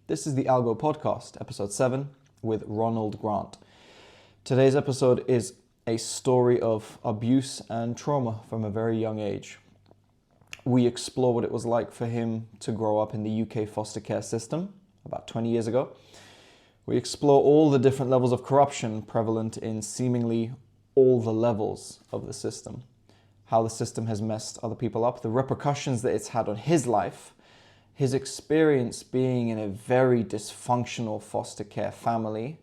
This is the ALGO Podcast, episode 7, with Ronald Grant. Today's episode is a story of abuse and trauma from a very young age. We explore what it was like for him to grow up in the UK foster care system about 20 years ago. We explore all the different levels of corruption prevalent in seemingly all the levels of the system, how the system has messed other people up, the repercussions that it's had on his life, his experience being in a very dysfunctional foster care family,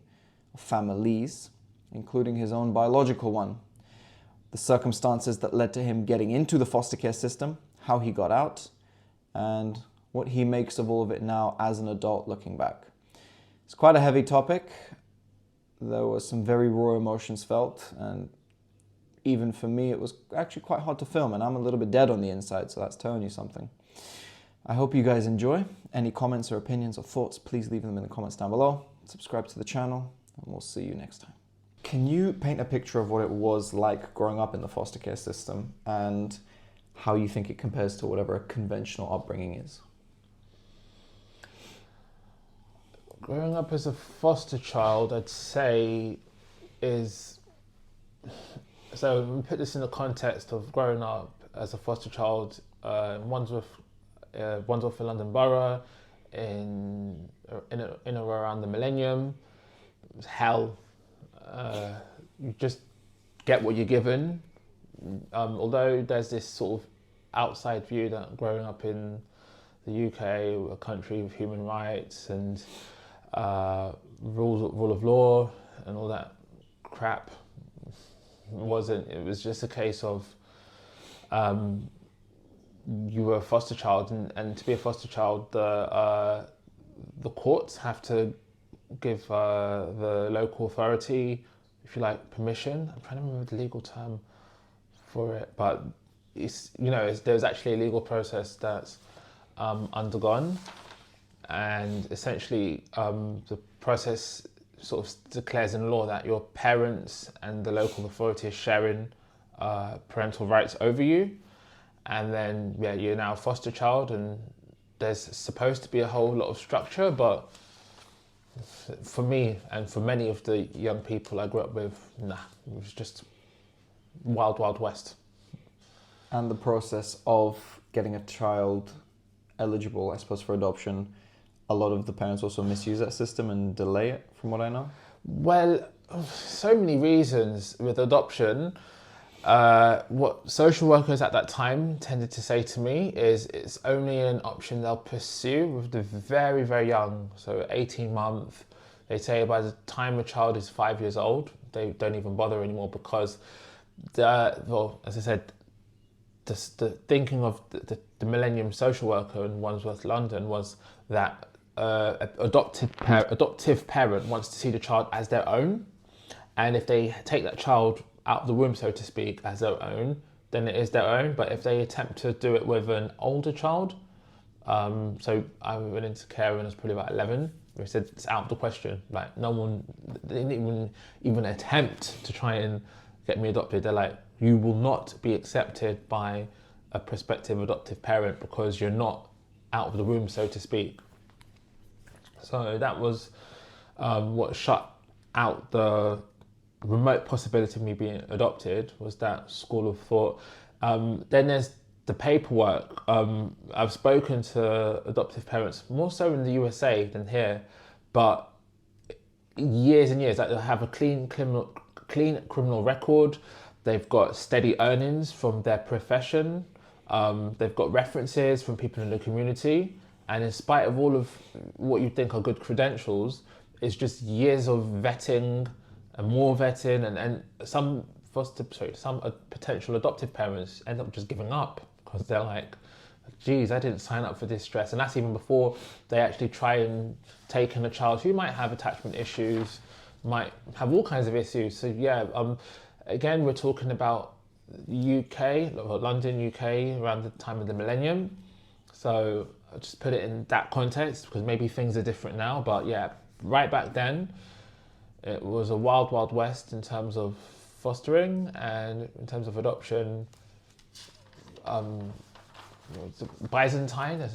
or families, including his own biological one, the circumstances that led to him getting into the foster care system, how he got out, and what he makes of all of it now as an adult looking back. It's quite a heavy topic. There was some very raw emotions felt, and even for me, it was actually quite hard to film, and I'm a little bit dead on the inside, so that's telling you something. I hope you guys enjoy. Any comments or opinions or thoughts, please leave them in the comments down below. Subscribe to the channel, and we'll see you next time. Can you paint a picture of what it was like growing up in the foster care system and how you think it compares to whatever a conventional upbringing is? Growing up as a foster child, I'd say is... So we put this in the context of growing up as a foster child in Wandsworth in London Borough, in or around the millennium. It was hell. You just get what you're given. Although there's this sort of outside view that growing up in the UK, a country with human rights and rule of law and all that crap, wasn't. It was just a case of you were a foster child, and to be a foster child, the courts have to give the local authority, if you like, permission. I'm trying to remember the legal term for it, but there's actually a legal process that's undergone, and essentially the process sort of declares in law that your parents and the local authority are sharing parental rights over you. And then, you're now a foster child, and there's supposed to be a whole lot of structure, but for me and for many of the young people I grew up with, it was just wild, wild west. And the process of getting a child eligible, I suppose, for adoption, a lot of the parents also misuse that system and delay it, from what I know? Well, so many reasons with adoption. What social workers at that time tended to say to me is it's only an option they'll pursue with the very, very young. So 18 months, they say by the time a child is 5 years old, they don't even bother anymore because, as I said, the thinking of the millennium social worker in Wandsworth, London, was that an adoptive parent wants to see the child as their own. And if they take that child out of the womb, so to speak, as their own, then it is their own. But if they attempt to do it with an older child, so I went into care when I was probably about 11, we said it's out of the question. Like, no one, they didn't even attempt to try and get me adopted. They're like, you will not be accepted by a prospective adoptive parent because you're not out of the womb, so to speak. So that was what shut out the remote possibility of me being adopted, was that school of thought. Then there's the paperwork. I've spoken to adoptive parents, more so in the USA than here, but years and years, that they have a clean criminal record. They've got steady earnings from their profession. They've got references from people in the community. And in spite of all of what you think are good credentials, it's just years of vetting and more vetting, and some potential adoptive parents end up just giving up because they're like, geez, I didn't sign up for this stress. And that's even before they actually try and take in a child who might have attachment issues, might have all kinds of issues. So again, we're talking about UK, London, UK, around the time of the millennium. So I'll just put it in that context because maybe things are different now, but right back then, it was a wild, wild west in terms of fostering and in terms of adoption. Byzantine, I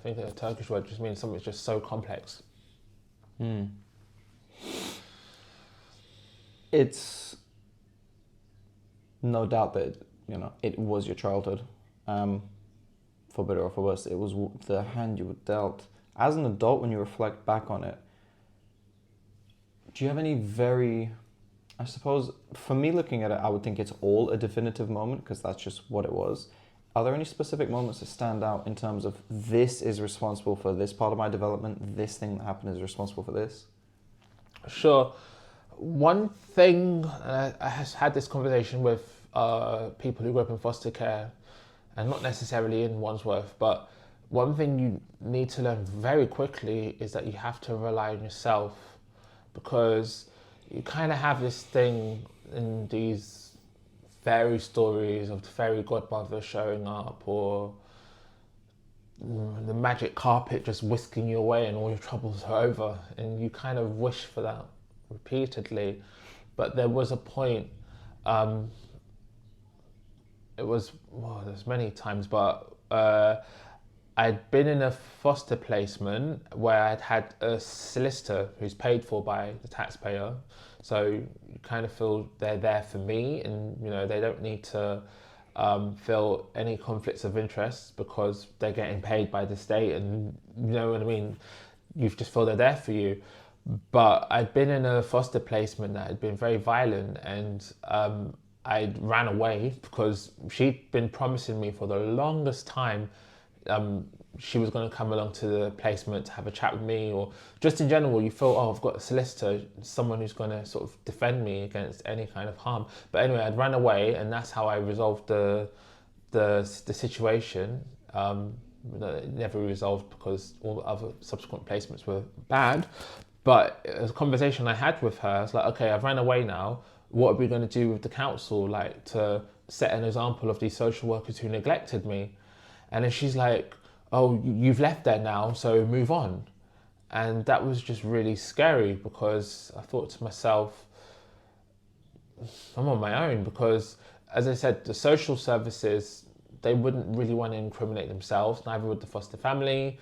think a Turkish word, just means something that's just so complex. It's no doubt that, it was your childhood. For better or for worse, it was the hand you were dealt. As an adult, when you reflect back on it, do you have any I suppose, for me looking at it, I would think it's all a definitive moment because that's just what it was. Are there any specific moments that stand out in terms of this is responsible for this part of my development, this thing that happened is responsible for this? Sure. One thing, I have had this conversation with people who grew up in foster care, and not necessarily in Wandsworth, but one thing you need to learn very quickly is that you have to rely on yourself, because you kind of have this thing in these fairy stories of the fairy godmother showing up, or the magic carpet just whisking you away and all your troubles are over, and you kind of wish for that repeatedly. But there was a point, there's many times, but I'd been in a foster placement where I'd had a solicitor who's paid for by the taxpayer. So you kind of feel they're there for me, and they don't need to feel any conflicts of interest because they're getting paid by the state, and you know what I mean? You just feel they're there for you. But I'd been in a foster placement that had been very violent, and I ran away because she'd been promising me for the longest time she was going to come along to the placement to have a chat with me, or just in general, you feel, I've got a solicitor, someone who's going to sort of defend me against any kind of harm. But anyway, I'd ran away, and that's how I resolved the situation. It never resolved because all the other subsequent placements were bad. But it was a conversation I had with her. I was like, okay, I've ran away now. What are we going to do with the council, like, to set an example of these social workers who neglected me? And then she's like, oh, you've left there now, so move on. And that was just really scary, because I thought to myself, I'm on my own, because, as I said, the social services, they wouldn't really want to incriminate themselves, neither would the foster family.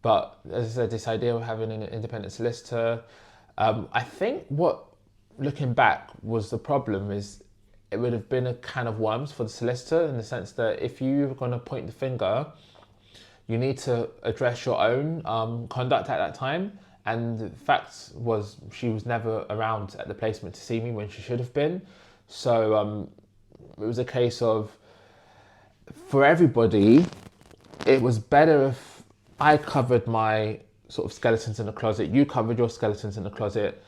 But as I said, this idea of having an independent solicitor, I think what, looking back, was the problem is it would have been a can of worms for the solicitor, in the sense that if you were going to point the finger, you need to address your own conduct at that time. And the fact was, she was never around at the placement to see me when she should have been. So it was a case of, for everybody, it was better if I covered my sort of skeletons in the closet, you covered your skeletons in the closet,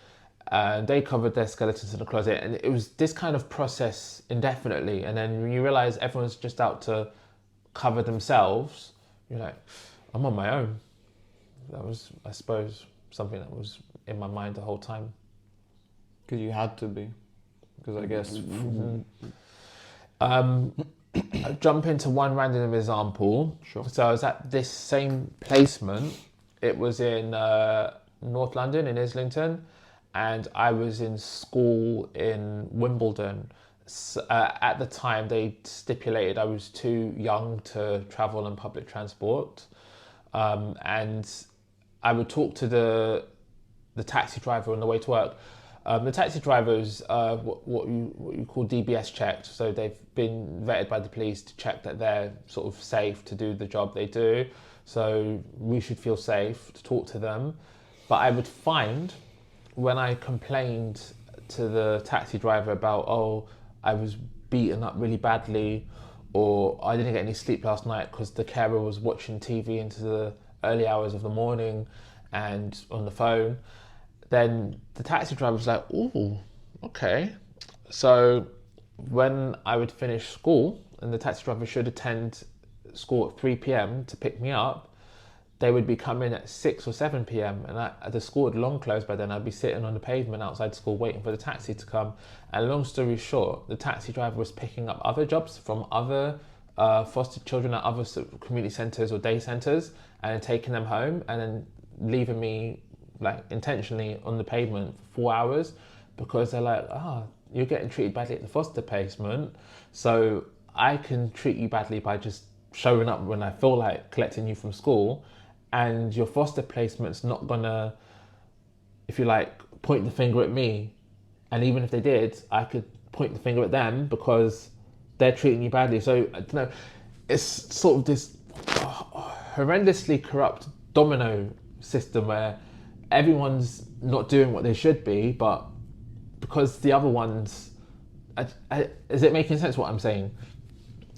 and they covered their skeletons in the closet. And it was this kind of process indefinitely. And then when you realize everyone's just out to cover themselves, you're like, I'm on my own. That was, I suppose, something that was in my mind the whole time. Because you had to be. Because I guess... I'll jump into one random example. Sure. So I was at this same placement. It was in North London, in Islington, and I was in school in Wimbledon. So, at the time, they stipulated I was too young to travel on public transport, and I would talk to the taxi driver on the way to work. The taxi drivers, what you call DBS checked, so they've been vetted by the police to check that they're sort of safe to do the job they do. So we should feel safe to talk to them. But I would find, when I complained to the taxi driver about, I was beaten up really badly, or I didn't get any sleep last night because the carer was watching TV into the early hours of the morning and on the phone, then the taxi driver was like, oh, okay. So when I would finish school and the taxi driver should attend school at 3 p.m. to pick me up, they would be coming at 6 or 7 p.m. and the school had long closed by then. I'd be sitting on the pavement outside school waiting for the taxi to come. And long story short, the taxi driver was picking up other jobs from other foster children at other community centres or day centres, and then taking them home, and then leaving me like intentionally on the pavement for 4 hours, because they're like, you're getting treated badly at the foster placement, so I can treat you badly by just showing up when I feel like collecting you from school, and your foster placement's not gonna if you like, point the finger at me. And even if they did, I could point the finger at them because they're treating you badly. So, I don't know, it's sort of this horrendously corrupt domino system where everyone's not doing what they should be, but because the other ones... is it making sense what I'm saying?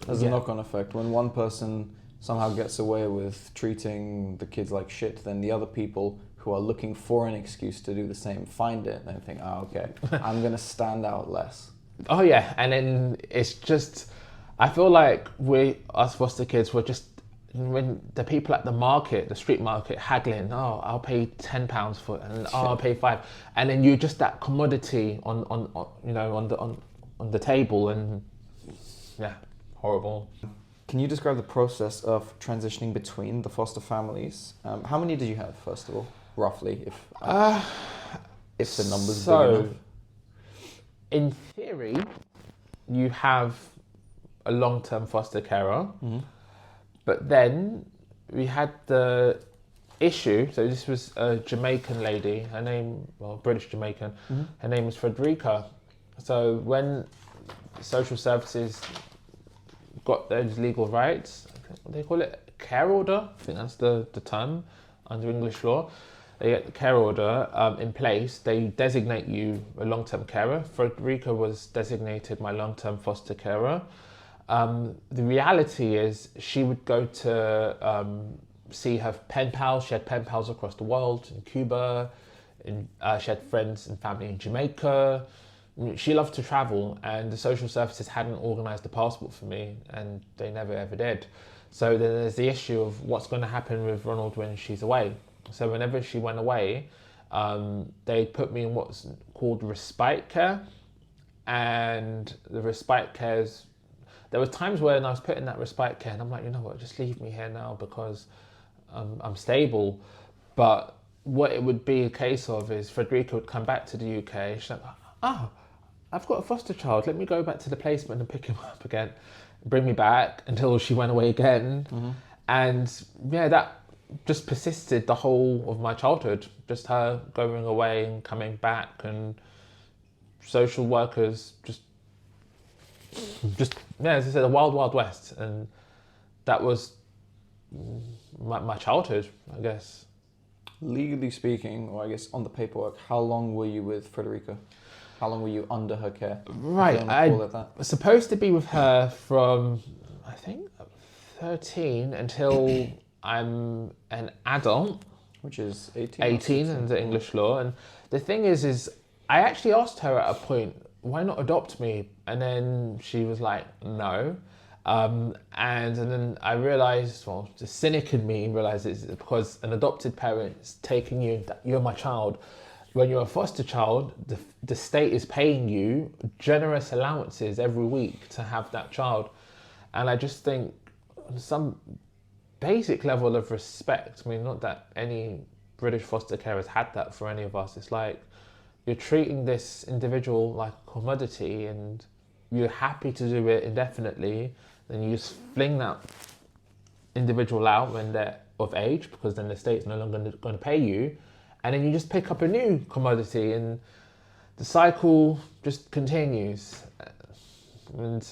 There's a knock-on effect. When one person somehow gets away with treating the kids like shit, then the other people who are looking for an excuse to do the same find it and think, okay, I'm going to stand out less. Oh yeah, and then it's just, I feel like us foster kids, were just, when the people at the market, the street market, haggling, I'll pay £10 for it, and I'll pay £5, and then you're just that commodity on the table, and yeah, horrible. Can you describe the process of transitioning between the foster families? How many did you have, first of all, roughly, if the numbers are big enough? In theory, you have a long-term foster carer, but then we had the issue. So this was a Jamaican lady. Her name, British Jamaican. Her name was Frederica. So when social services got those legal rights, what they call it, a care order. I think that's the term under English law. They get the care order in place. They designate you a long-term carer. Frederica was designated my long-term foster carer. The reality is she would go to see her pen pals. She had pen pals across the world, in Cuba. She had friends and family in Jamaica. She loved to travel, and the social services hadn't organised a passport for me, and they never ever did. So then there's the issue of what's going to happen with Ronald when she's away. So whenever she went away, they put me in what's called respite care, and the respite cares. There was times when I was put in that respite care, and I'm like, you know what, just leave me here now because I'm stable. But what it would be a case of is Frederica would come back to the UK. She's like, I've got a foster child. Let me go back to the placement and pick him up again, bring me back until she went away again. And yeah, that just persisted the whole of my childhood. Just her going away and coming back, and social workers just yeah, as I said, the wild, wild west. And that was my childhood, I guess. Legally speaking, or I guess on the paperwork, how long were you with Frederica? How long were you under her care? Right, I was supposed to be with her from, I think, 13 until I'm an adult. Which is 18. 18 under English law. And the thing is I actually asked her at a point, why not adopt me? And then she was like, no. And then I realised, the cynic in me realised it's because an adopted parent's taking you, you're my child. When you're a foster child, the state is paying you generous allowances every week to have that child. And I just think some basic level of respect, I mean, not that any British foster carers had that for any of us. It's like you're treating this individual like a commodity and you're happy to do it indefinitely. Then you just fling that individual out when they're of age, because then the state's no longer going to pay you. And then you just pick up a new commodity and the cycle just continues. And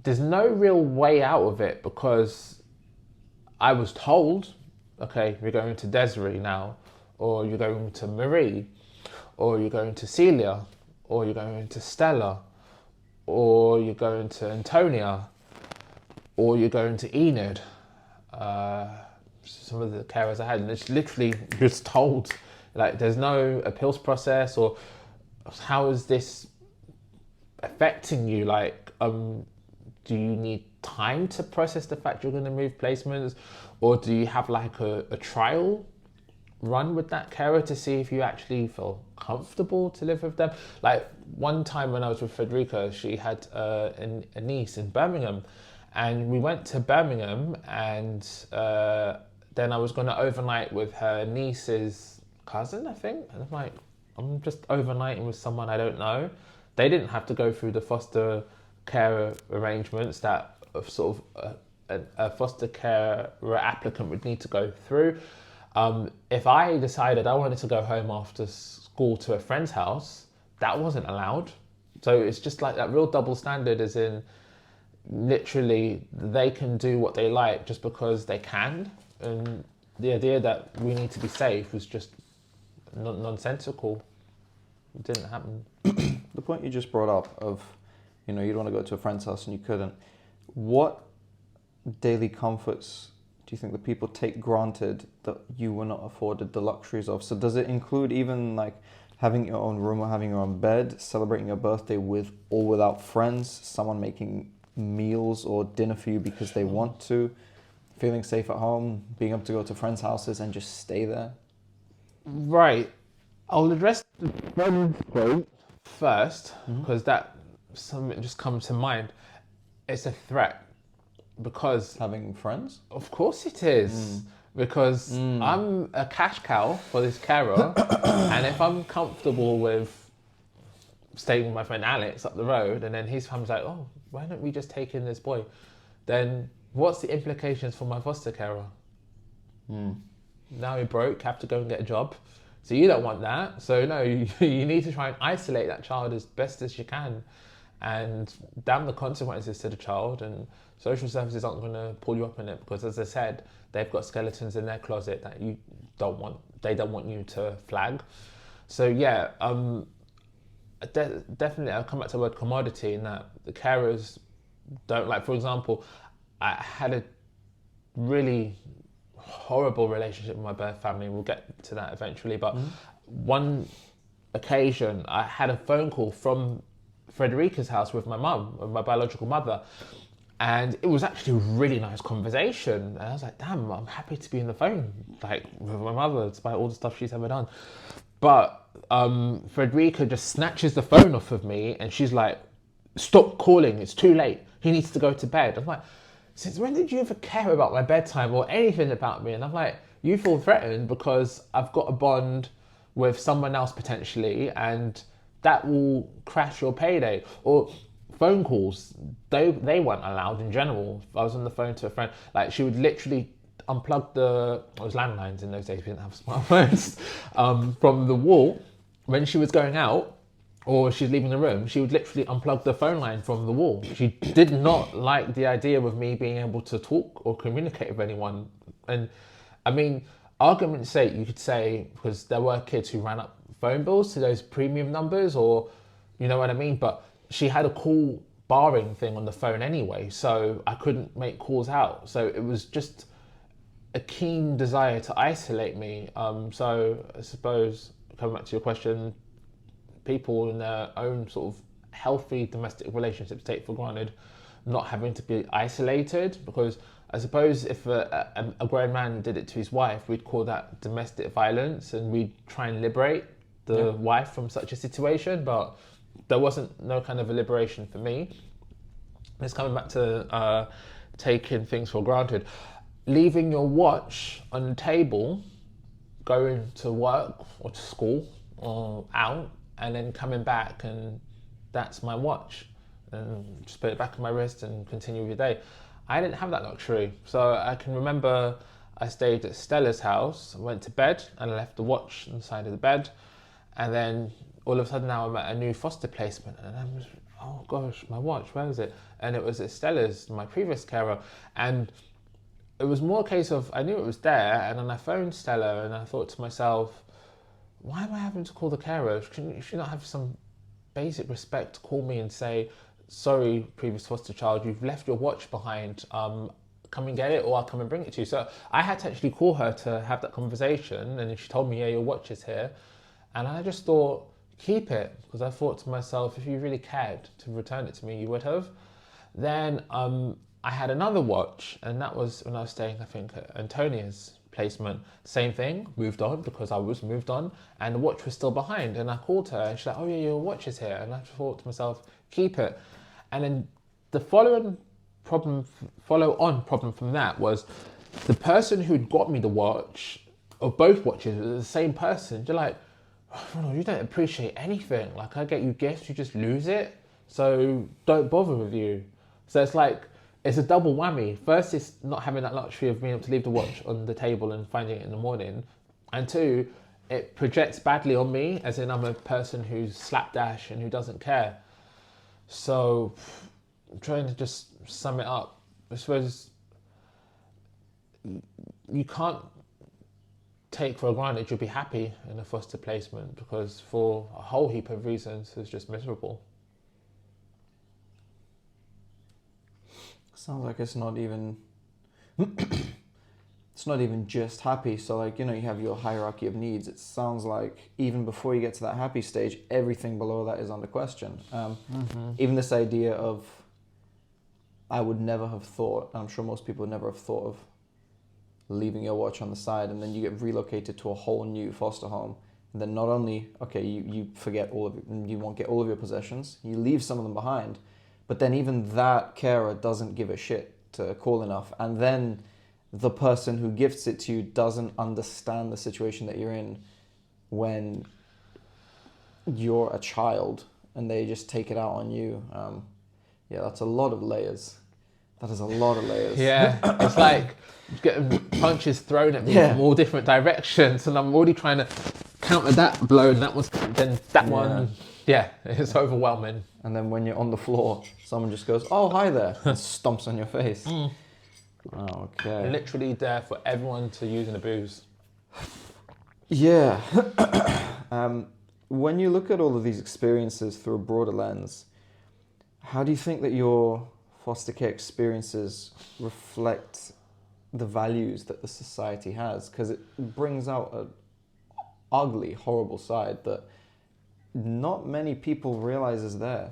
there's no real way out of it, because I was told, okay, you're going to Desiree now, or you're going to Marie, or you're going to Celia, or you're going to Stella, or you're going to Antonia, or you're going to Enid. Some of the carers I had, and it's literally just told, like, there's no appeals process, or how is this affecting you? Like, do you need time to process the fact you're going to move placements, or do you have like a trial run with that carer to see if you actually feel comfortable to live with them? Like one time when I was with Frederica, she had a niece in Birmingham, and we went to Birmingham, and then I was going to overnight with her niece's cousin, I think. And I'm like, I'm just overnighting with someone I don't know. They didn't have to go through the foster care arrangements that sort of a foster care applicant would need to go through. If I decided I wanted to go home after school to a friend's house, that wasn't allowed. So it's just like that real double standard, as in literally they can do what they like just because they can. And the idea that we need to be safe was just nonsensical. It didn't happen. The point you just brought up of, you'd want to go to a friend's house and you couldn't. What daily comforts do you think that people take granted that you were not afforded the luxuries of? So does it include even like having your own room or having your own bed, celebrating your birthday with or without friends, someone making meals or dinner for you because they want to, feeling safe at home, being able to go to friends' houses and just stay there? Right. I'll address the friends point first, because that something just comes to mind. It's a threat, because Having friends? of course it is. Because I'm a cash cow for this carer, and if I'm comfortable with staying with my friend Alex up the road, and then his fam's like, oh, why don't we just take in this boy? Then what's the implications for my foster carer? Now you're broke, have to go and get a job. So you don't want that. So no, you need to try and isolate that child as best as you can, and damn the consequences to the child. And social services aren't going to pull you up in it, because, as I said, they've got skeletons in their closet that you don't want. They don't want you to flag. So yeah, definitely, I'll come back to the word commodity, in that the carers don't like. For example, I had a really horrible relationship with my birth family. We'll get to that eventually. But one occasion, I had a phone call from Frederica's house with my mum, with my biological mother. And it was actually a really nice conversation. And I was like, damn, I'm happy to be on the phone, like, with my mother, despite all the stuff she's ever done. But Frederica just snatches the phone off of me, and she's like, stop calling, it's too late. He needs to go to bed. I'm like, since when did you ever care about my bedtime or anything about me? And I'm like, you feel threatened because I've got a bond with someone else potentially, and that will crash your payday. Or phone calls, they weren't allowed in general. If I was on the phone to a friend, like, she would literally unplug it was landlines in those days, we didn't have smartphones, from the wall when she was going out, or she's leaving the room. She would literally unplug the phone line from the wall. She did not like the idea of me being able to talk or communicate with anyone. And I mean, argument's sake, you could say, because there were kids who ran up phone bills to those premium numbers, or you know what I mean? But she had a call barring thing on the phone anyway, so I couldn't make calls out. So it was just a keen desire to isolate me. So I suppose, coming back to your question, people in their own sort of healthy domestic relationships take for granted not having to be isolated, because I suppose if a grown man did it to his wife, we'd call that domestic violence, and we'd try and liberate the wife from such a situation, but there wasn't no kind of a liberation for me. It's coming back to taking things for granted. Leaving your watch on the table, going to work or to school or out, and then coming back and that's my watch, and just put it back on my wrist and continue with your day. I didn't have that luxury. So I can remember I stayed at Stella's house, I went to bed and I left the watch on the side of the bed, and then all of a sudden now I'm at a new foster placement, and I'm just, oh gosh, my watch, where is it? And it was at Stella's, my previous carer. And it was more a case of, I knew it was there, and then I phoned Stella and I thought to myself, why am I having to call the carer? Should she not have some basic respect to call me and say, sorry, previous foster child, you've left your watch behind, come and get it, or I'll come and bring it to you. So I had to actually call her to have that conversation, and she told me, yeah, your watch is here. And I just thought, keep it, because I thought to myself, if you really cared to return it to me, you would have. Then I had another watch, and that was when I was staying, I think, at Antonia's placement. Same thing, moved on because I was moved on, and the watch was still behind. And I called her, and she's like, oh yeah, your watch is here. And I thought to myself, keep it. And then the follow-on problem from that was the person who'd got me the watch, or both watches, was the same person. They're like, oh, Ronald, you don't appreciate anything. Like, I get you gifts, you just lose it. So don't bother with you. So it's like, it's a double whammy. First, it's not having that luxury of being able to leave the watch on the table and finding it in the morning. And two, it projects badly on me, as in I'm a person who's slapdash and who doesn't care. So I'm trying to just sum it up. I suppose you can't take for granted you'll be happy in a foster placement, because for a whole heap of reasons it's just miserable. Sounds like it's not even it's not even just happy. So like, you know, you have your hierarchy of needs. It sounds like even before you get to that happy stage, everything below that is under question. Even this idea of, I would never have thought, I'm sure most people would never have thought of leaving your watch on the side, and then you get relocated to a whole new foster home. And then not only, okay, you forget all of it, you won't get all of your possessions, you leave some of them behind, but then even that carer doesn't give a shit to call enough. And then the person who gifts it to you doesn't understand the situation that you're in when you're a child, and they just take it out on you. Yeah, that's a lot of layers. That is a lot of layers. Yeah, it's like getting punches thrown at me from all different directions, and I'm already trying to counter that blow, and that was then that one. Yeah, it's overwhelming. And then when you're on the floor, someone just goes, "Oh, hi there," and stomps on your face. Oh, okay. Literally there for everyone to use and abuse. Yeah. When you look at all of these experiences through a broader lens, how do you think that your foster care experiences reflect the values that the society has? Because it brings out an ugly, horrible side that not many people realize is there.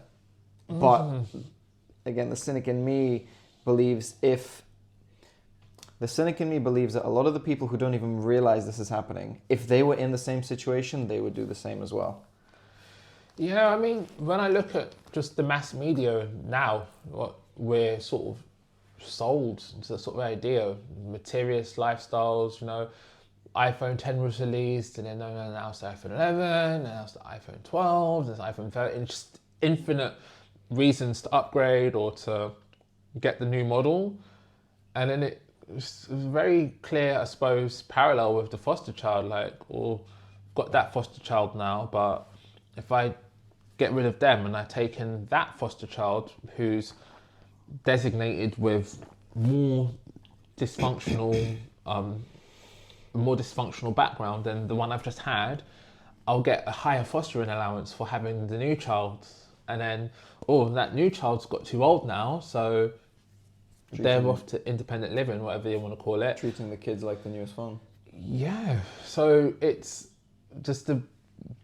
But again, the cynic in me believes that a lot of the people who don't even realize this is happening, if they were in the same situation, they would do the same as well. Yeah, I mean, when I look at just the mass media now, what we're sort of sold to the sort of idea of materialist lifestyles, you know, iPhone 10 was released, and then now it's the iPhone 11, and now it's the iPhone 12, there's iPhone 13, just infinite reasons to upgrade or to get the new model. And then it was very clear, I suppose, parallel with the foster child, like, well, I've got that foster child now, but if I get rid of them and I take in that foster child who's designated with more dysfunctional background than the one I've just had, I'll get a higher fostering allowance for having the new child. And then, that new child's got too old now, so they're off to independent living, whatever you want to call it. Treating the kids like the newest phone. Yeah. So it's just the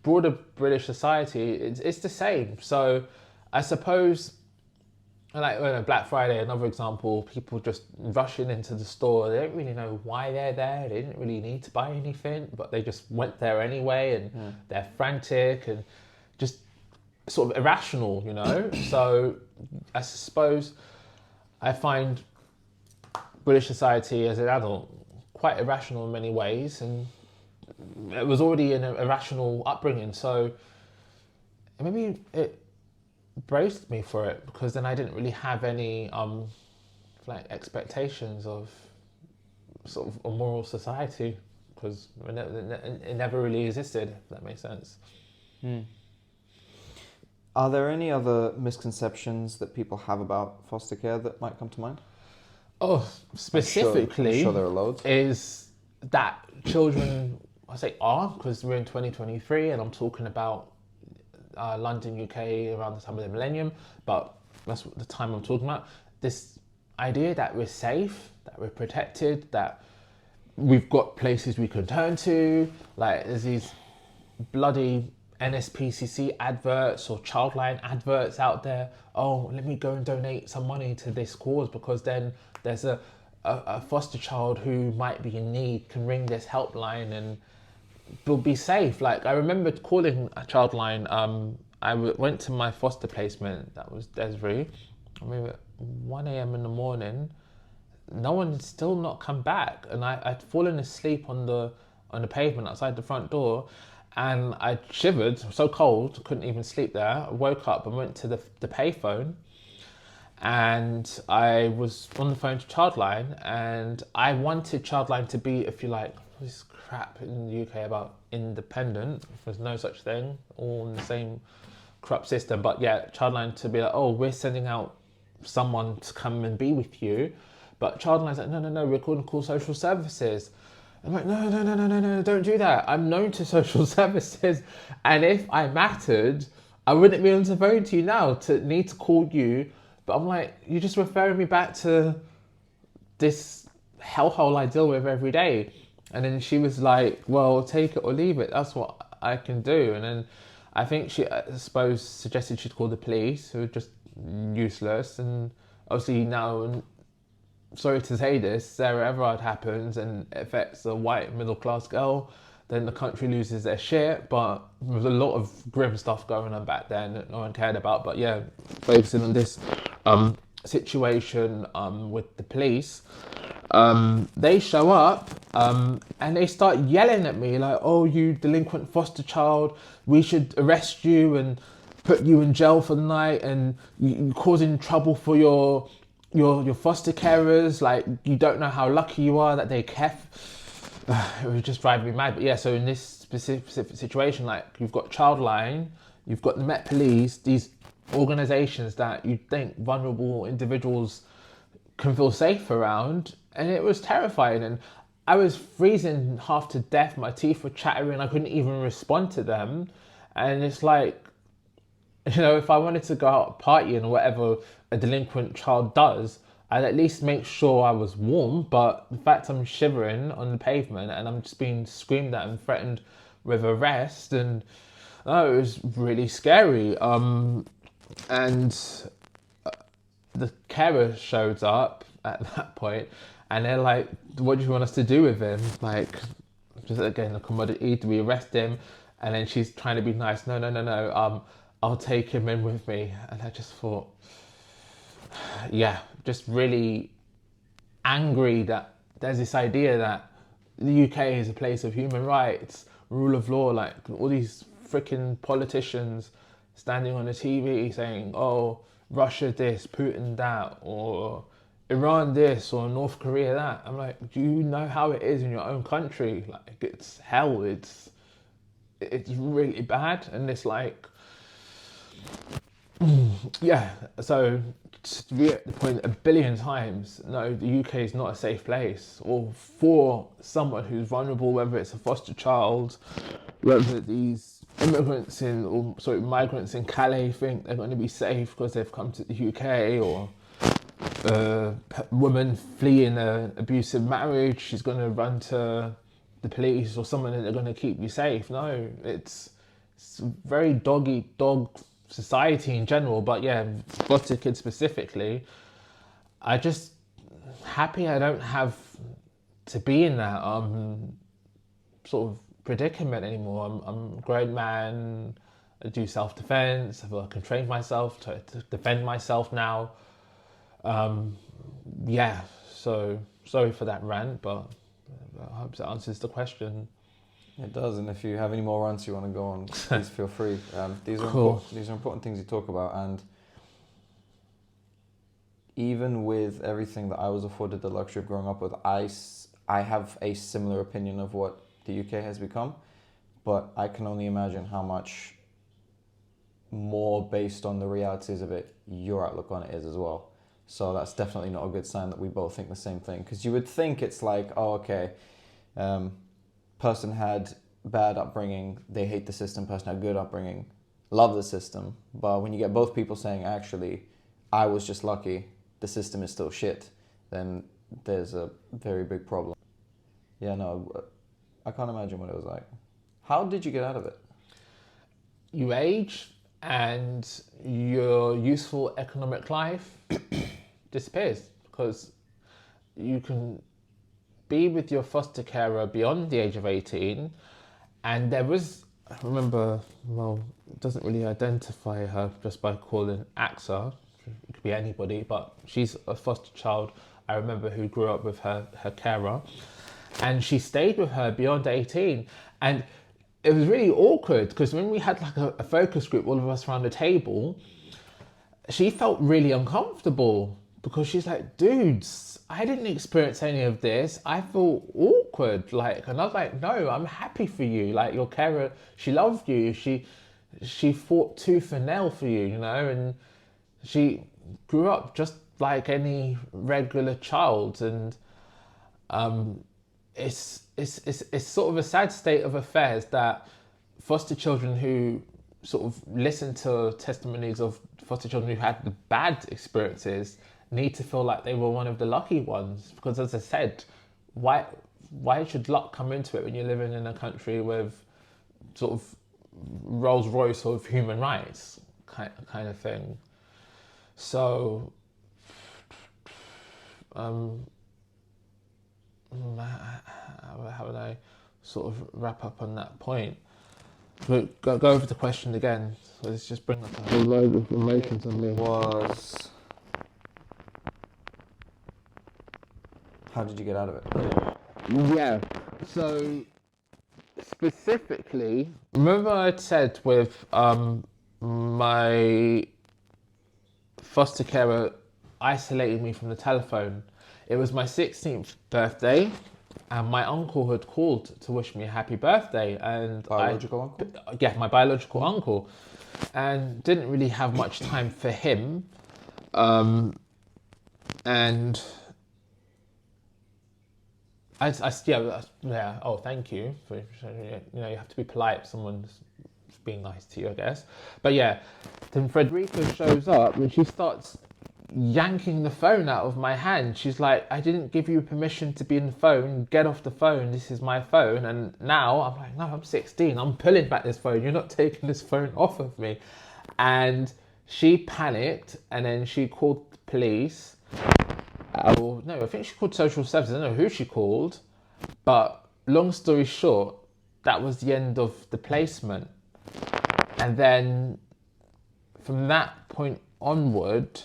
broader British society, it's the same. So I suppose, like Black Friday, another example, people just rushing into the store. They don't really know why they're there. They didn't really need to buy anything, but they just went there anyway, and they're frantic and just sort of irrational, you know? So I suppose I find British society as an adult quite irrational in many ways, and it was already an irrational upbringing, so maybe it braced me for it, because then I didn't really have any like expectations of sort of a moral society, because it never really existed, if that makes sense. Are there any other misconceptions that people have about foster care that might come to mind? Specifically, I'm sure there are loads. Is that children, I say because we're in 2023 and I'm talking about London, UK around the time of the millennium, but that's the time I'm talking about. This idea that we're safe, that we're protected, that we've got places we can turn to, like there's these bloody NSPCC adverts or Childline adverts out there. Let me go and donate some money to this cause, because then there's a foster child who might be in need can ring this helpline and will be safe. Like, I remember calling a Childline. I went to my foster placement, that was Desiree. I mean, at 1 a.m. in the morning, no one had still not come back, and I'd fallen asleep on the pavement outside the front door. And I shivered, so cold, couldn't even sleep there. I woke up and went to the payphone, and I was on the phone to Childline, and I wanted Childline to be, if you like, this crap in the UK about independent. There's no such thing, all in the same corrupt system. But yeah, Childline to be like, oh, we're sending out someone to come and be with you. But Childline's like, no, we're going to call social services. I'm like, no, don't do that. I'm known to social services. And if I mattered, I wouldn't be on the phone to you now to need to call you. But I'm like, you're just referring me back to this hellhole I deal with every day. And then she was like, well, take it or leave it. That's what I can do. And then I think she, I suppose, suggested she'd call the police, who were just useless. And obviously now, sorry to say this, Sarah Everard happens and it affects a white middle class girl, then the country loses their shit. But there was a lot of grim stuff going on back then that no one cared about. But yeah, focusing on this situation with the police, they show up and they start yelling at me like, oh, you delinquent foster child, we should arrest you and put you in jail for the night, and you're causing trouble for your foster carers, like you don't know how lucky you are that they care. It was just driving me mad. But yeah, so in this specific situation, like you've got Childline, you've got the Met Police, these organisations that you think vulnerable individuals can feel safe around, and it was terrifying. And I was freezing half to death, my teeth were chattering, I couldn't even respond to them. And it's like, you know, if I wanted to go out partying or whatever a delinquent child does, I'd at least make sure I was warm. But the fact I'm shivering on the pavement and I'm just being screamed at and threatened with arrest, and it was really scary. And the carer shows up at that point and they're like, what do you want us to do with him? Like, just again, a commodity, do we arrest him? And then she's trying to be nice, no, I'll take him in with me. And I just thought, yeah, just really angry that there's this idea that the UK is a place of human rights, rule of law, like all these freaking politicians standing on the TV saying, oh, Russia this, Putin that, or Iran this, or North Korea that. I'm like, do you know how it is in your own country? Like, it's hell, it's really bad. And it's like, yeah, so to be at the point a billion times, no, the UK is not a safe place, or for someone who's vulnerable, whether it's a foster child, whether these migrants in Calais think they're going to be safe because they've come to the UK, or a woman fleeing an abusive marriage, she's going to run to the police or someone and they're going to keep you safe. No, it's very dog society in general, but yeah, foster kids specifically. I just happy I don't have to be in that sort of predicament anymore. I'm a grown man, I do self-defense, I can train myself to defend myself now. Yeah, so sorry for that rant, but I hope that answers the question. It does, and if you have any more rants you want to go on, please feel free. These are Cool. these are important things you talk about, and even with everything that I was afforded the luxury of growing up with, I have a similar opinion of what the UK has become, but I can only imagine how much more based on the realities of it your outlook on it is as well. So that's definitely not a good sign that we both think the same thing, because you would think it's like, oh, okay, person had bad upbringing, they hate the system, person had good upbringing, love the system. But when you get both people saying, actually, I was just lucky, the system is still shit, then there's a very big problem. Yeah, no, I can't imagine what it was like. How did you get out of it? You age and your useful economic life disappears, because you can be with your foster carer beyond the age of 18. And there was, I remember, well, it doesn't really identify her just by calling AXA, it could be anybody, but she's a foster child, I remember, who grew up with her carer, and she stayed with her beyond 18. And it was really awkward, because when we had like a focus group, all of us around the table, she felt really uncomfortable because she's like, dudes, I didn't experience any of this. I feel awkward. Like, and I was like, no, I'm happy for you. Like, your carer, she loved you. She fought tooth and nail for you, you know, and she grew up just like any regular child. And it's sort of a sad state of affairs that foster children who sort of listen to testimonies of foster children who had the bad experiences need to feel like they were one of the lucky ones. Because as I said, why should luck come into it when you're living in a country with sort of Rolls Royce of human rights kind of thing? So how would I sort of wrap up on that point? But go over the question again. So let's just bring up a whole load of emotions on me. How did you get out of it? Yeah. So specifically, remember I said with my foster carer isolated me from the telephone. It was my 16th birthday, and my uncle had called to wish me a happy birthday. And Biological uncle? Yeah, my biological uncle, and didn't really have much time for him. And yeah. Oh, thank you for, you know, you have to be polite. Someone's being nice to you, I guess. But yeah, then Frederica shows up and she starts yanking the phone out of my hand. She's like, I didn't give you permission to be in the phone. Get off the phone. This is my phone. And now I'm like, no, I'm 16. I'm pulling back this phone. You're not taking this phone off of me. And she panicked and then she called the police. No, I think she called social services. I don't know who she called. But long story short, that was the end of the placement. And then from that point onward,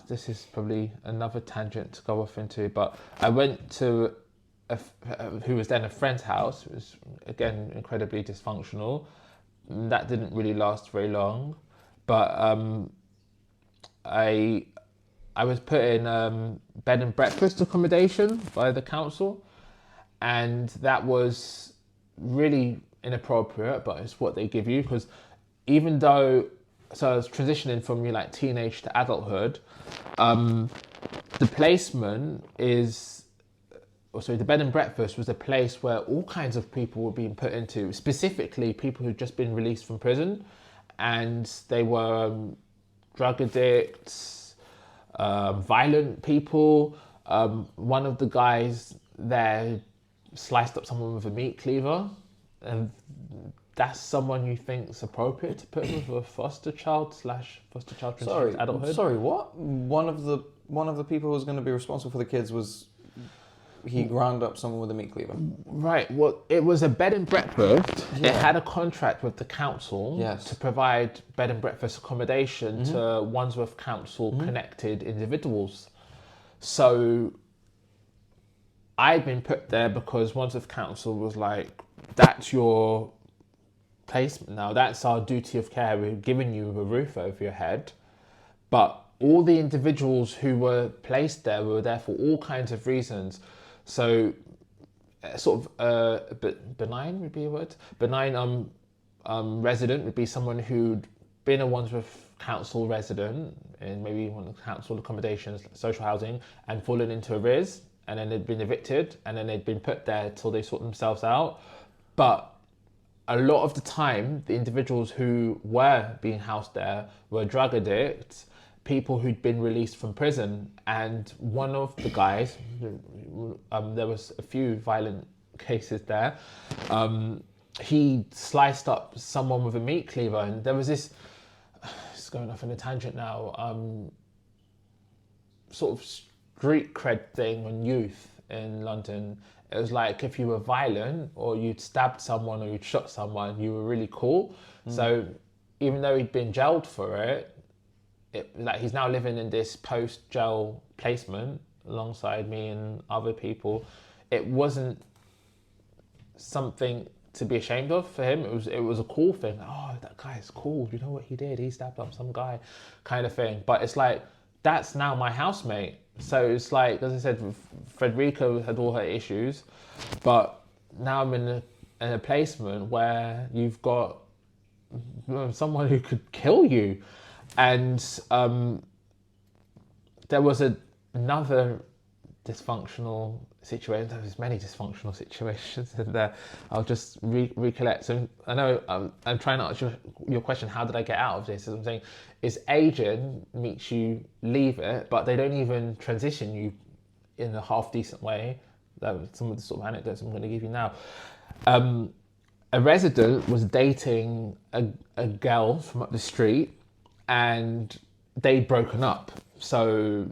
this is probably another tangent to go off into, but I went to who was then a friend's house. It was, again, incredibly dysfunctional. That didn't really last very long, but I was put in bed and breakfast accommodation by the council, and that was really inappropriate, but it's what they give you. Because even though, so I was transitioning from like teenage to adulthood, the placement is, the bed and breakfast was a place where all kinds of people were being put into, specifically people who'd just been released from prison, and they were drug addicts, violent people. One of the guys there sliced up someone with a meat cleaver, and that's someone you think is appropriate to put with a foster child transition to adulthood? Sorry, what? One of the people who was going to be responsible for the kids was, he ground up someone with a meat cleaver. Right. Well, it was a bed and breakfast. Yeah. It had a contract with the council to provide bed and breakfast accommodation to Wandsworth Council connected individuals. So I'd been put there because Wandsworth Council was like, that's your placement now. That's our duty of care. We've given you a roof over your head. But all the individuals who were placed there were there for all kinds of reasons. So sort of benign would be a word. Benign resident would be someone who'd been a Wandsworth Council resident in maybe one of the council accommodations, social housing, and fallen into arrears, and then they'd been evicted, and then they'd been put there till they sort themselves out. But a lot of the time, the individuals who were being housed there were drug addicts, people who'd been released from prison. And one of the guys, there was a few violent cases there, he sliced up someone with a meat cleaver. And there was this, it's going off on a tangent now, sort of street cred thing on youth in London. It was like if you were violent or you'd stabbed someone or you'd shot someone, you were really cool. So even though he'd been jailed for it, like he's now living in this post-jail placement alongside me and other people. It wasn't something to be ashamed of for him. It was a cool thing. Oh, that guy is cool. You know what he did? He stabbed up some guy, kind of thing. But it's like, that's now my housemate. So it's like, as I said, Frederica had all her issues, but now I'm in a placement where you've got someone who could kill you. And there was another dysfunctional situation. There's many dysfunctional situations in there. I'll just recollect. So I know I'm trying to answer your question. How did I get out of this? As I'm saying, is agent makes you leave it, but they don't even transition you in a half decent way. That was some of the sort of anecdotes I'm going to give you now. A resident was dating a girl from up the street, and they'd broken up. So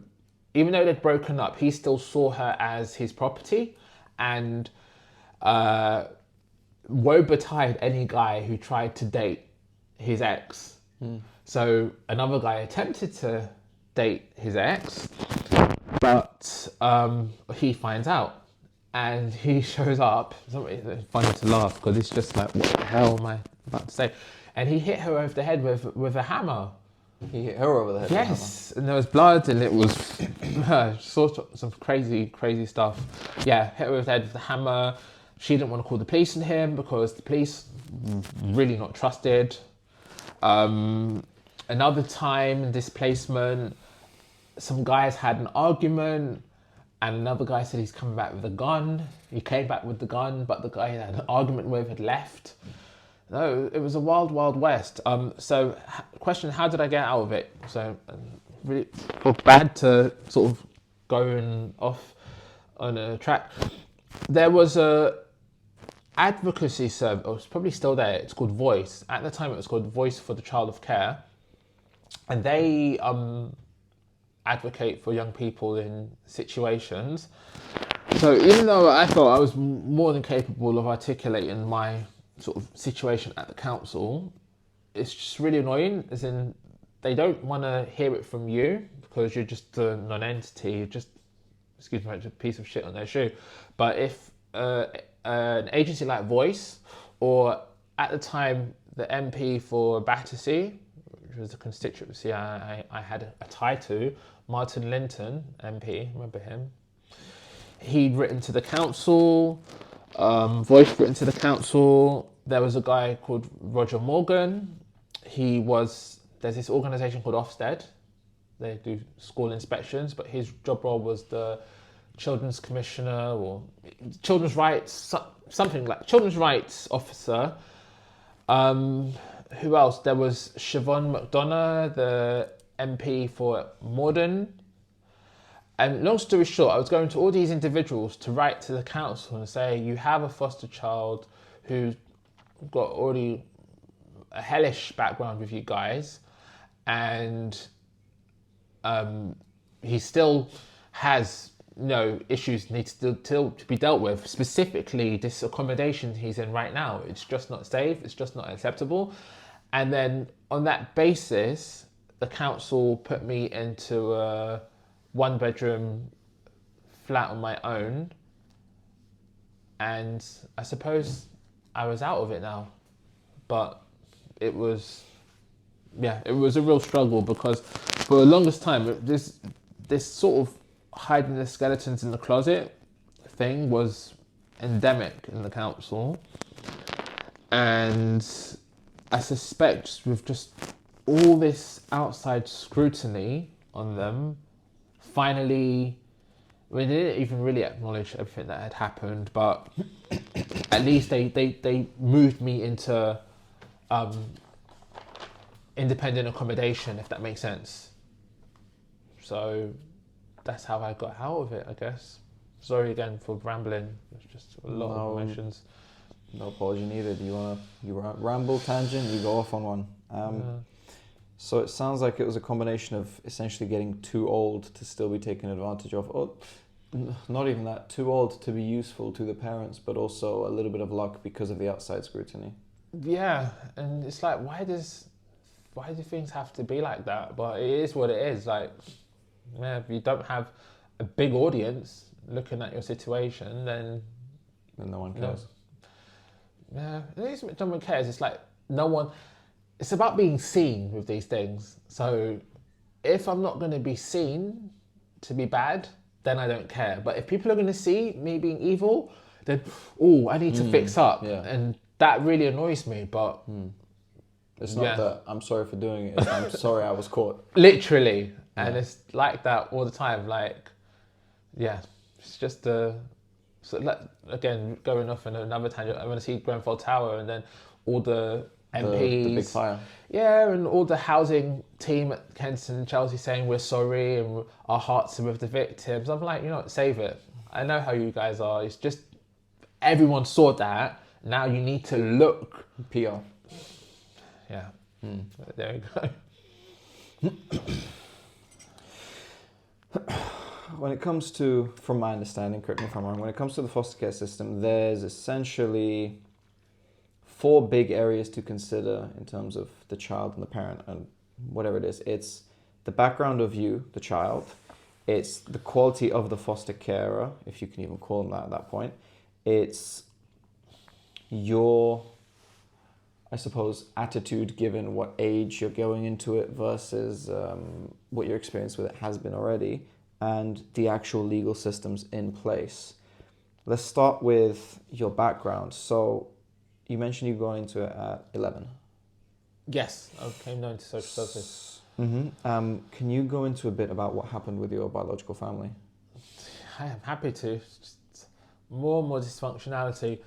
even though they'd broken up, he still saw her as his property, and woe betide any guy who tried to date his ex. So another guy attempted to date his ex, but he finds out, and he shows up. It's funny to laugh because it's just like, what the hell am I about to say? And he hit her over the head with a hammer. He hit her over the head. Yes, and there was blood, and it was sort of some crazy stuff. Yeah, hit her over the head with the hammer. She didn't want to call the police on him because the police really not trusted. Another time in this placement, some guys had an argument, and another guy said he's coming back with a gun. He came back with the gun, but the guy he had an argument with had left. No, it was a wild west. So, question: how did I get out of it? So, really felt bad to sort of going off on a track. There was a advocacy service. Oh, it's probably still there. It's called Voice. At the time, it was called Voice for the Child of Care, and they advocate for young people in situations. So, even though I felt I was more than capable of articulating my sort of situation at the council, it's just really annoying, as in they don't want to hear it from you because you're just a non-entity, you're just, excuse me, a piece of shit on their shoe. But if an agency like Voice, or at the time the MP for Battersea, which was a constituency I had a tie to, Martin Linton MP, remember him? He'd written to the council, Voice written to the council. There was a guy called Roger Morgan. There's this organisation called Ofsted. They do school inspections, but his job role was the Children's Commissioner or Children's Rights, something like Children's Rights Officer. Who else? There was Siobhan McDonough, the MP for Morden. And long story short, I was going to all these individuals to write to the council and say, you have a foster child who's got already a hellish background with you guys, and he still has issues needs to be dealt with. Specifically, this accommodation he's in right now, it's just not safe, it's just not acceptable. And then on that basis, the council put me into a 1-bedroom flat on my own, and I suppose I was out of it now. But it was a real struggle, because for the longest time this sort of hiding the skeletons in the closet thing was endemic in the council, and I suspect with just all this outside scrutiny on them, finally, they didn't even really acknowledge everything that had happened, but at least they moved me into independent accommodation, if that makes sense. So that's how I got out of it, I guess. Sorry again for rambling. It's just a lot of emotions. No apology needed. You ramble, tangent, you go off on one. So it sounds like it was a combination of essentially getting too old to still be taken advantage of. Oh, not even that, too old to be useful to the parents, but also a little bit of luck because of the outside scrutiny. Yeah, and it's like, why do things have to be like that? But it is what it is. Like, yeah, if you don't have a big audience looking at your situation, then no one cares. Yeah, the reason no one cares. It's like no one. It's about being seen with these things. So if I'm not going to be seen to be bad, then I don't care. But if people are going to see me being evil, then I need to fix up, and that really annoys me. But it's not that I'm sorry for doing it. It's I'm sorry I was caught. Literally, and it's like that all the time. Like, it's just again, going off in another tangent. I'm going to see Grenfell Tower, and then all the MPs, the big fire. Yeah, and all the housing team at Kensington and Chelsea saying we're sorry and our hearts are with the victims. I'm like, save it. I know how you guys are. It's just everyone saw that. Now you need to look PR. Yeah. There you go. When it comes to, from my understanding, correct me if I'm wrong, when it comes to the foster care system, there's essentially 4 big areas to consider in terms of the child and the parent and whatever it is. It's the background of you, the child. It's the quality of the foster carer, if you can even call them that at that point. It's your, I suppose, attitude given what age you're going into it versus what your experience with it has been already, and the actual legal systems in place. Let's start with your background. So you mentioned you got into it at 11. Yes, I came down to social services. Can you go into a bit about what happened with your biological family? I am happy to. Just more and more dysfunctionality.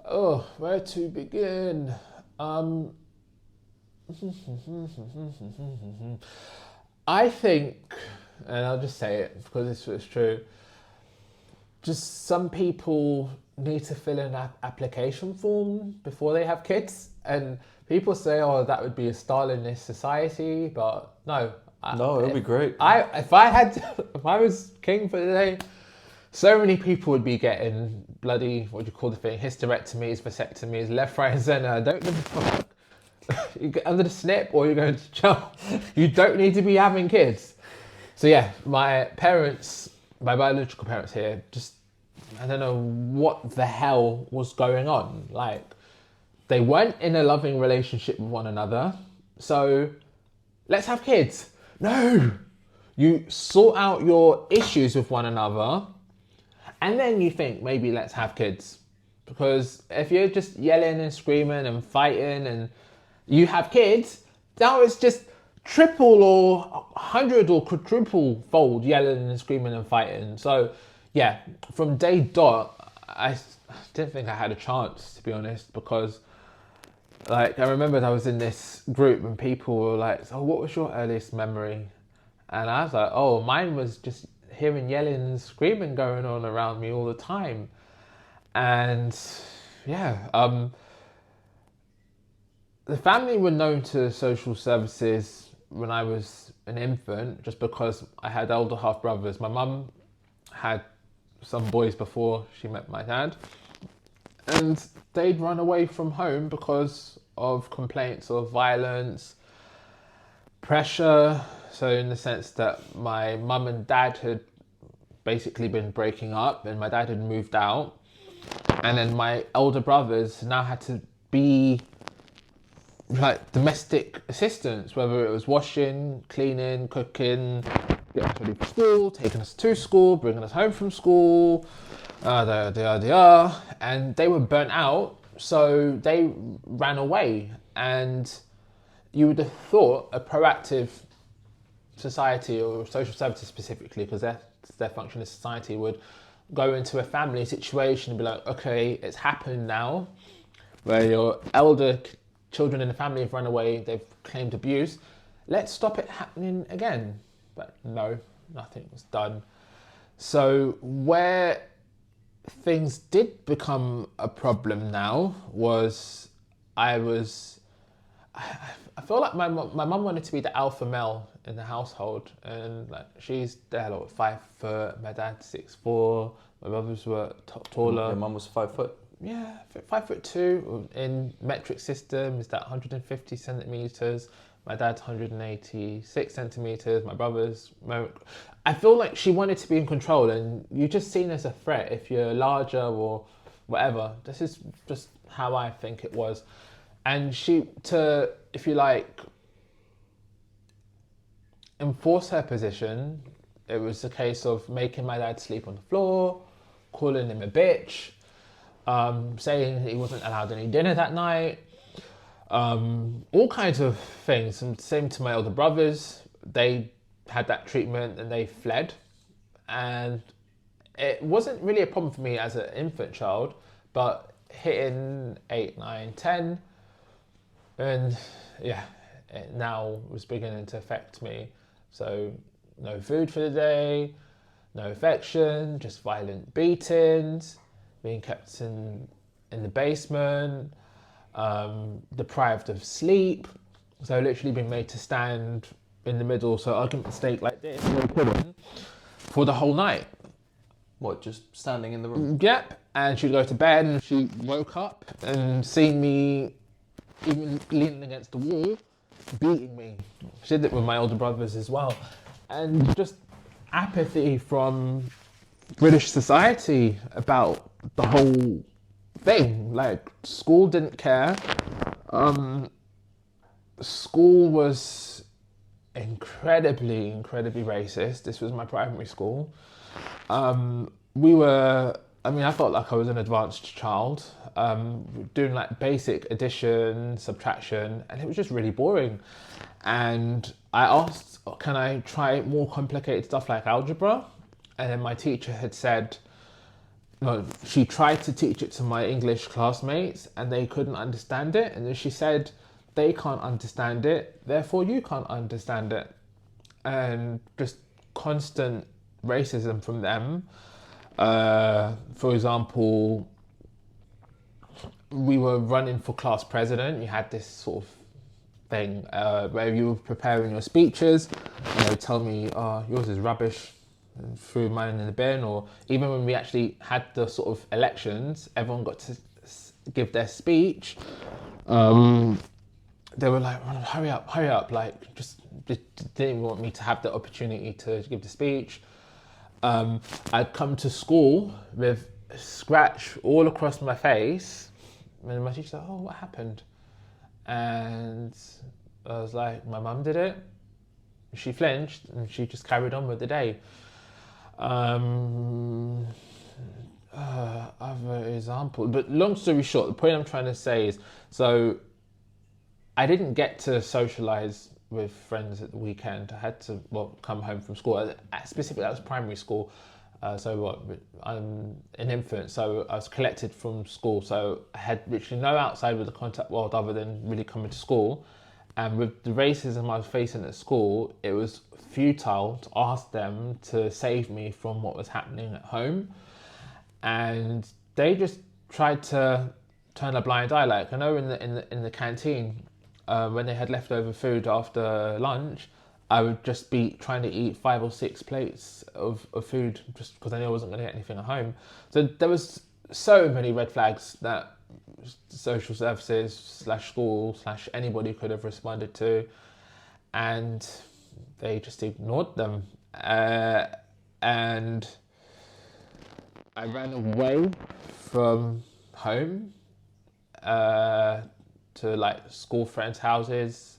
Oh, where to begin? I think, and I'll just say it because it's true, just some people need to fill in an application form before they have kids. And people say, that would be a Stalinist society, but no. No, it would be great. If I was king for the day, so many people would be getting bloody, what do you call the thing, hysterectomies, vasectomies, left, right and centre. I don't give a fuck. You get under the snip or you're going to jail. You don't need to be having kids. So yeah, my biological parents here, just, I don't know what the hell was going on. Like, they weren't in a loving relationship with one another. So let's have kids. No, you sort out your issues with one another and then you think maybe let's have kids. Because if you're just yelling and screaming and fighting and you have kids, now it's just triple or 100 or quadruple fold yelling and screaming and fighting. So yeah, from day dot, I didn't think I had a chance, to be honest, because like, I remembered I was in this group and people were like, so what was your earliest memory? And I was like, mine was just hearing yelling and screaming going on around me all the time. And the family were known to social services when I was an infant, just because I had elder half brothers. My mum had some boys before she met my dad, and they'd run away from home because of complaints of violence, pressure. So in the sense that my mum and dad had basically been breaking up and my dad had moved out, and then my elder brothers now had to be like domestic assistants, whether it was washing, cleaning, cooking, getting us ready for school, taking us to school, bringing us home from school, and they were burnt out, so they ran away. And you would have thought a proactive society, or social services specifically, because their function as society, would go into a family situation and be like, okay, it's happened now, where your elder children in the family have run away, they've claimed abuse, let's stop it happening again. But no, nothing was done. So where things did become a problem now was I feel like my mum wanted to be the alpha male in the household, and like she's there like 5 foot, my dad's 6'4", my brothers were taller. Your mum was 5 foot? Yeah, 5'2". In metric system, is that 150 centimeters? My dad's 186 centimeters. My brother's. I feel like she wanted to be in control, and you're just seen as a threat if you're larger or whatever. This is just how I think it was. And to, if you like, enforce her position, it was a case of making my dad sleep on the floor, calling him a bitch, saying he wasn't allowed any dinner that night, all kinds of things. And same to my older brothers. They had that treatment and they fled. And it wasn't really a problem for me as an infant child, but hitting 8, 9, 10, and yeah, it now was beginning to affect me. So no food for the day, no affection, just violent beatings, being kept in the basement, deprived of sleep. So literally being made to stand in the middle, so I can mistake like this, for the whole night. What, just standing in the room? Yep. And she'd go to bed and she woke up and seen me even leaning against the wall, beating me. She did it with my older brothers as well. And just apathy from British society about the whole thing. Like, school didn't care. School was incredibly racist. This was my primary school. I felt like I was an advanced child, doing like basic addition, subtraction, and it was just really boring. And I asked, can I try more complicated stuff like algebra? And then my teacher had said, no, she tried to teach it to my English classmates and they couldn't understand it. And then she said, they can't understand it, therefore you can't understand it. And just constant racism from them. For example, we were running for class president. You had this sort of thing where you were preparing your speeches, and they would tell me, oh, yours is rubbish, and threw mine in the bin. Or even when we actually had the sort of elections, everyone got to give their speech. They were like, hurry up, like just didn't want me to have the opportunity to give the speech. I'd come to school with a scratch all across my face, and my teacher said, oh, what happened? And I was like, my mum did it. She flinched and she just carried on with the day. Other example, but long story short, the point I'm trying to say is, so I didn't get to socialise with friends at the weekend. I had to come home from school. Specifically, that was primary school. I'm an infant, so I was collected from school. So I had literally no outside with the contact world other than really coming to school. And with the racism I was facing at school, it was futile to ask them to save me from what was happening at home. And they just tried to turn a blind eye. Like, I know in the canteen, when they had leftover food after lunch, I would just be trying to eat 5 or 6 plates of food just because I knew I wasn't going to get anything at home. So there was so many red flags that social services / school / anybody could have responded to, and they just ignored them. And I ran away from home to like school friends' houses,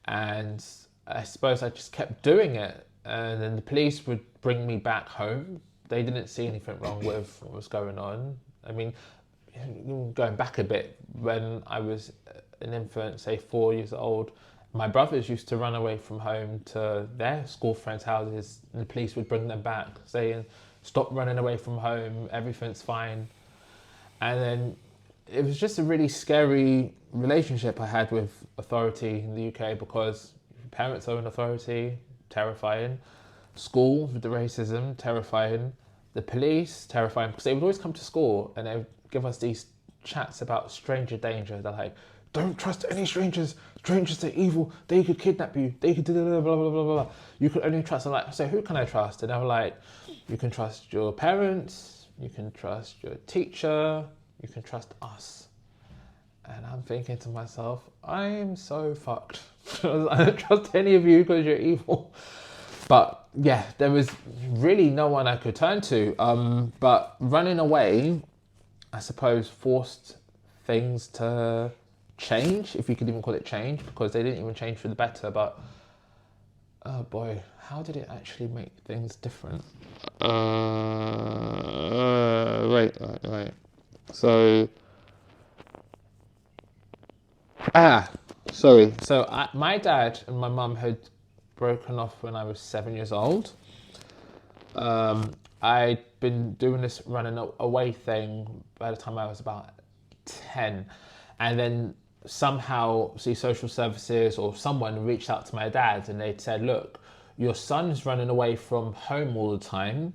and I suppose I just kept doing it. And then the police would bring me back home. They didn't see anything wrong with what was going on. I mean, going back a bit, when I was an infant, say 4 years old, my brothers used to run away from home to their school friends' houses, and the police would bring them back saying, stop running away from home, everything's fine. And then it was just a really scary relationship I had with authority in the UK, because parents are in authority, terrifying. School with the racism, terrifying. The police, terrifying, because they would always come to school and they would give us these chats about stranger danger. They're like, don't trust any strangers. Strangers are evil. They could kidnap you. They could blah, blah, blah, blah, blah. You could only trust. I'm like, so who can I trust? And they were like, you can trust your parents. You can trust your teacher. You can trust us. And I'm thinking to myself, I'm so fucked. I don't trust any of you because you're evil. But yeah, there was really no one I could turn to. But running away, I suppose, forced things to change, if you could even call it change, because they didn't even change for the better. But oh boy, how did it actually make things different? Right. So, sorry. So my dad and my mum had broken off when I was 7 years old. I'd been doing this running away thing by the time I was about 10. And then somehow, social services or someone reached out to my dad and they'd said, look, your son's running away from home all the time.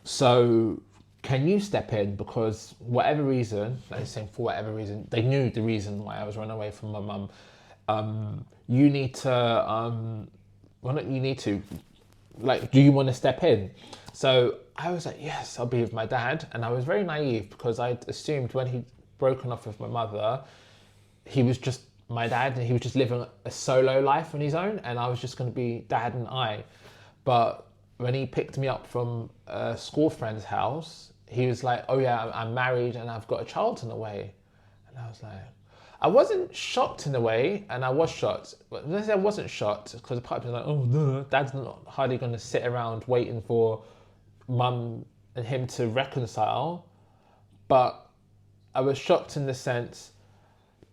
So can you step in? Because whatever reason, like saying for whatever reason, they knew the reason why I was running away from my mum. You need to, well, not you need to, like, do you want to step in? So I was like, yes, I'll be with my dad. And I was very naive because I'd assumed when he'd broken off with my mother, he was just my dad and he was just living a solo life on his own. And I was just going to be dad and I. But when he picked me up from a school friend's house, he was like, oh yeah, I'm married and I've got a child in a way. And I was like, I wasn't shocked in a way, and I was shocked. But I wasn't shocked because the part of me was like, oh no, dad's not hardly going to sit around waiting for mum and him to reconcile. But I was shocked in the sense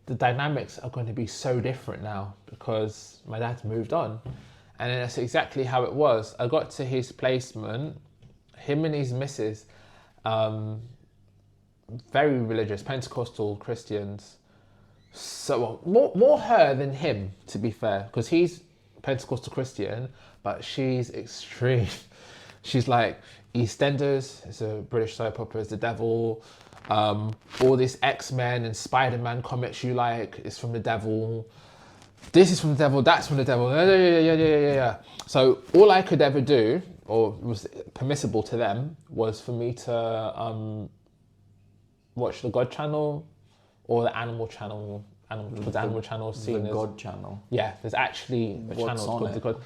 the dynamics are going to be so different now because my dad's moved on. And then that's exactly how it was. I got to his placement, him and his missus, very religious, Pentecostal Christians. So more her than him, to be fair, because he's Pentecostal Christian, but she's extreme. She's like EastEnders, it's a British soap opera, it's the devil. All this X-Men and Spider-Man comics you like is from the devil. This is from the devil, that's from the devil. Yeah. So all I could ever do, or was permissible to them, was for me to watch the God channel or the Animal channel. The Animal channel seen the as God channel. Yeah, there's actually a What's channel called on the it? God.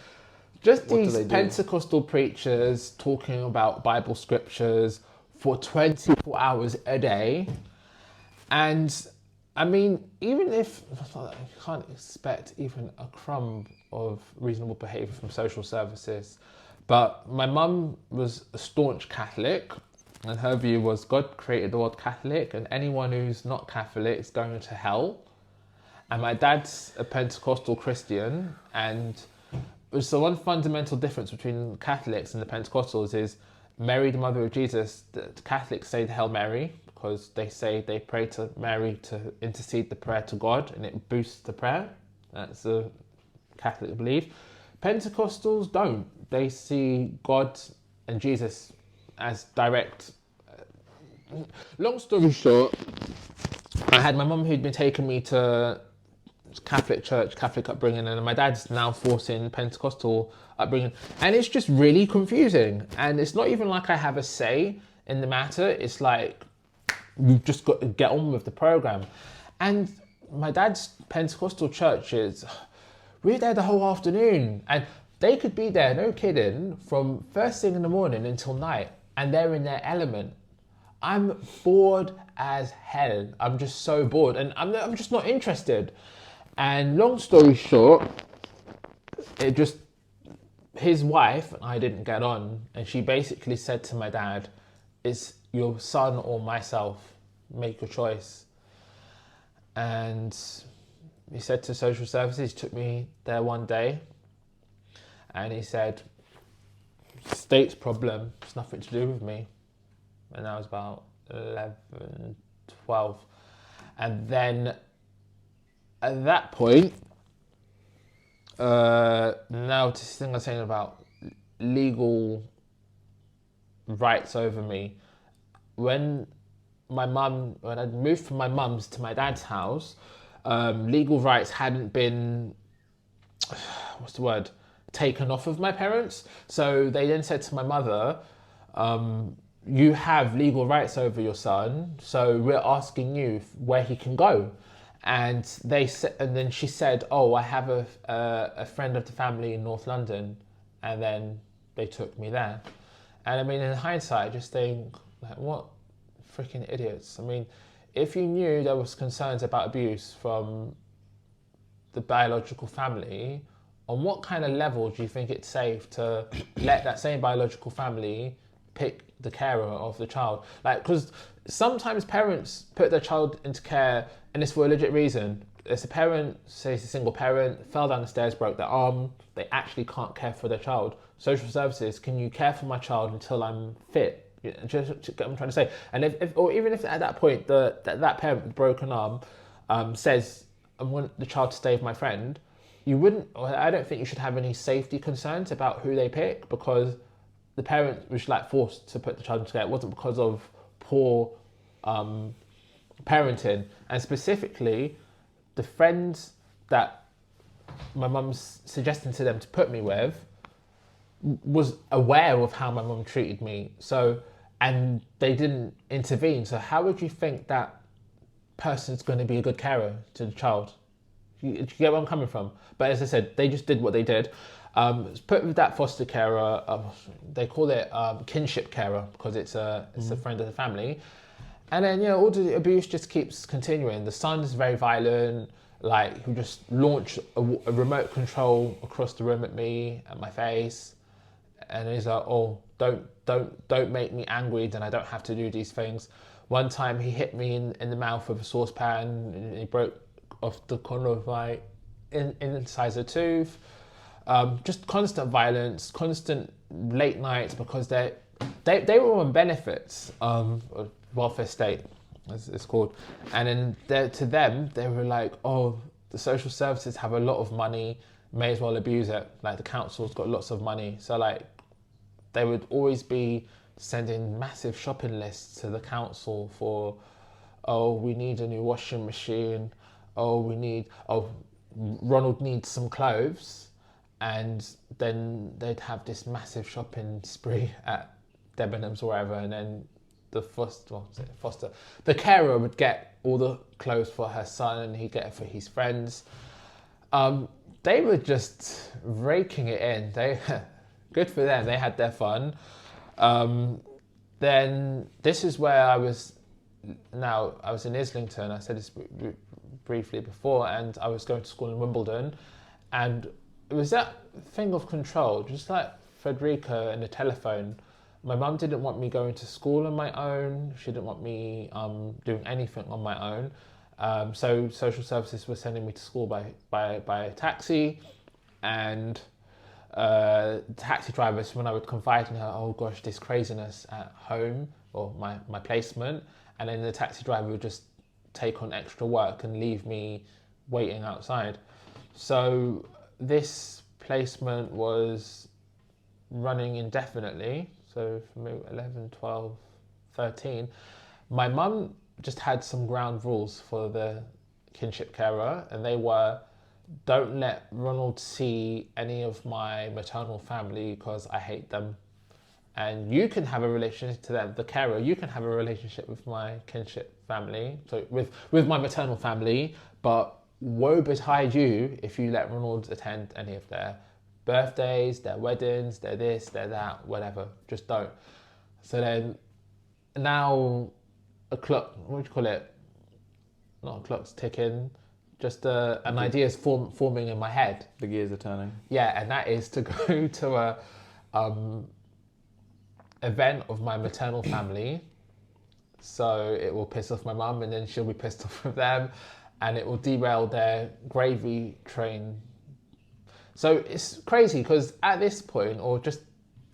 Just What do these they do? Pentecostal preachers talking about Bible scriptures for 24 hours a day. And I mean, even if you can't expect even a crumb of reasonable behaviour from social services, but my mum was a staunch Catholic, and her view was God created the world Catholic, and anyone who's not Catholic is going to hell. And my dad's a Pentecostal Christian, and so one fundamental difference between Catholics and the Pentecostals is Mary, the mother of Jesus. The Catholics say the Hail Mary because they say they pray to Mary to intercede the prayer to God, and it boosts the prayer. That's a Catholic belief. Pentecostals don't. They see God and Jesus as direct. Long story short, I had my mum who'd been taking me to Catholic church, Catholic upbringing, and my dad's now forcing Pentecostal upbringing, and it's just really confusing. And it's not even like I have a say in the matter. It's like you've just got to get on with the program. And my dad's Pentecostal churches, we're there the whole afternoon, and they could be there, no kidding, from first thing in the morning until night, and they're in their element. I'm bored as hell. I'm just so bored, and I'm just not interested. And long story short, his wife and I didn't get on, and she basically said to my dad, it's your son or myself, make your choice. And he said to social services, he took me there one day, and he said, state's problem, it's nothing to do with me. And I was about 11, 12. And then at that point, now this thing I was saying about legal rights over me, when I moved from my mum's to my dad's house, legal rights hadn't been, taken off of my parents. So they then said to my mother, you have legal rights over your son, so we're asking you where he can go. And then she said, oh, I have a friend of the family in North London. And then they took me there. And I mean, in hindsight, I just think, like, what freaking idiots. I mean, if you knew there was concerns about abuse from the biological family, on what kind of level do you think it's safe to let that same biological family pick the carer of the child? Like, because sometimes parents put their child into care and it's for a legit reason. It's a parent, say it's a single parent, fell down the stairs, broke their arm, they actually can't care for their child. Social services, can you care for my child until I'm fit? Just what I'm trying to say. And if or even if at that point that parent with broken arm says, I want the child to stay with my friend, I don't think you should have any safety concerns about who they pick, because the parent was like forced to put the child into care. It wasn't because of poor parenting. And specifically, the friends that my mum's suggesting to them to put me with was aware of how my mum treated me. So, and they didn't intervene. So how would you think that person's going to be a good carer to the child? Do you get where I'm coming from? But as I said, they just did what they did. Put with that foster carer, they call it kinship carer, because it's a friend of the family. And then, all the abuse just keeps continuing. The son's very violent, like he just launched a remote control across the room at me, at my face. And he's like, oh, don't make me angry, then I don't have to do these things. One time he hit me in the mouth with a saucepan, and he broke off the corner of my incisor tooth. Just constant violence, constant late nights, because they were on benefits, welfare state, as it's called. And then to them, they were like, oh, the social services have a lot of money, may as well abuse it. Like the council's got lots of money. So like, they would always be sending massive shopping lists to the council for, oh, we need a new washing machine. Ronald needs some clothes. And then they'd have this massive shopping spree at Debenhams or wherever, and then the carer would get all the clothes for her son, and he'd get it for his friends. They were just raking it in. Good for them, they had their fun. Then this is where I was in Islington. I said this briefly before, and I was going to school in Wimbledon, and it was that thing of control, just like Frederica and the telephone. My mum didn't want me going to school on my own. She didn't want me doing anything on my own. So social services were sending me to school by taxi, and taxi drivers, when I would confide in her, oh gosh, this craziness at home or my placement, and then the taxi driver would just take on extra work and leave me waiting outside. So this placement was running indefinitely. So from 11, 12, 13, my mum just had some ground rules for the kinship carer, and they were, don't let Ronald see any of my maternal family because I hate them. And you can have a relationship to them, the carer, you can have a relationship with my kinship family, so with my maternal family, but woe betide you if you let Ronald attend any of their birthdays, their weddings, their this, their that, whatever. Just don't. So then now a clock, what do you call it? Not a clock's ticking, just an idea is forming in my head. The gears are turning. Yeah, and that is to go to a event of my maternal family. So it will piss off my mum, and then she'll be pissed off with them, and it will derail their gravy train. So it's crazy, because at this point, or just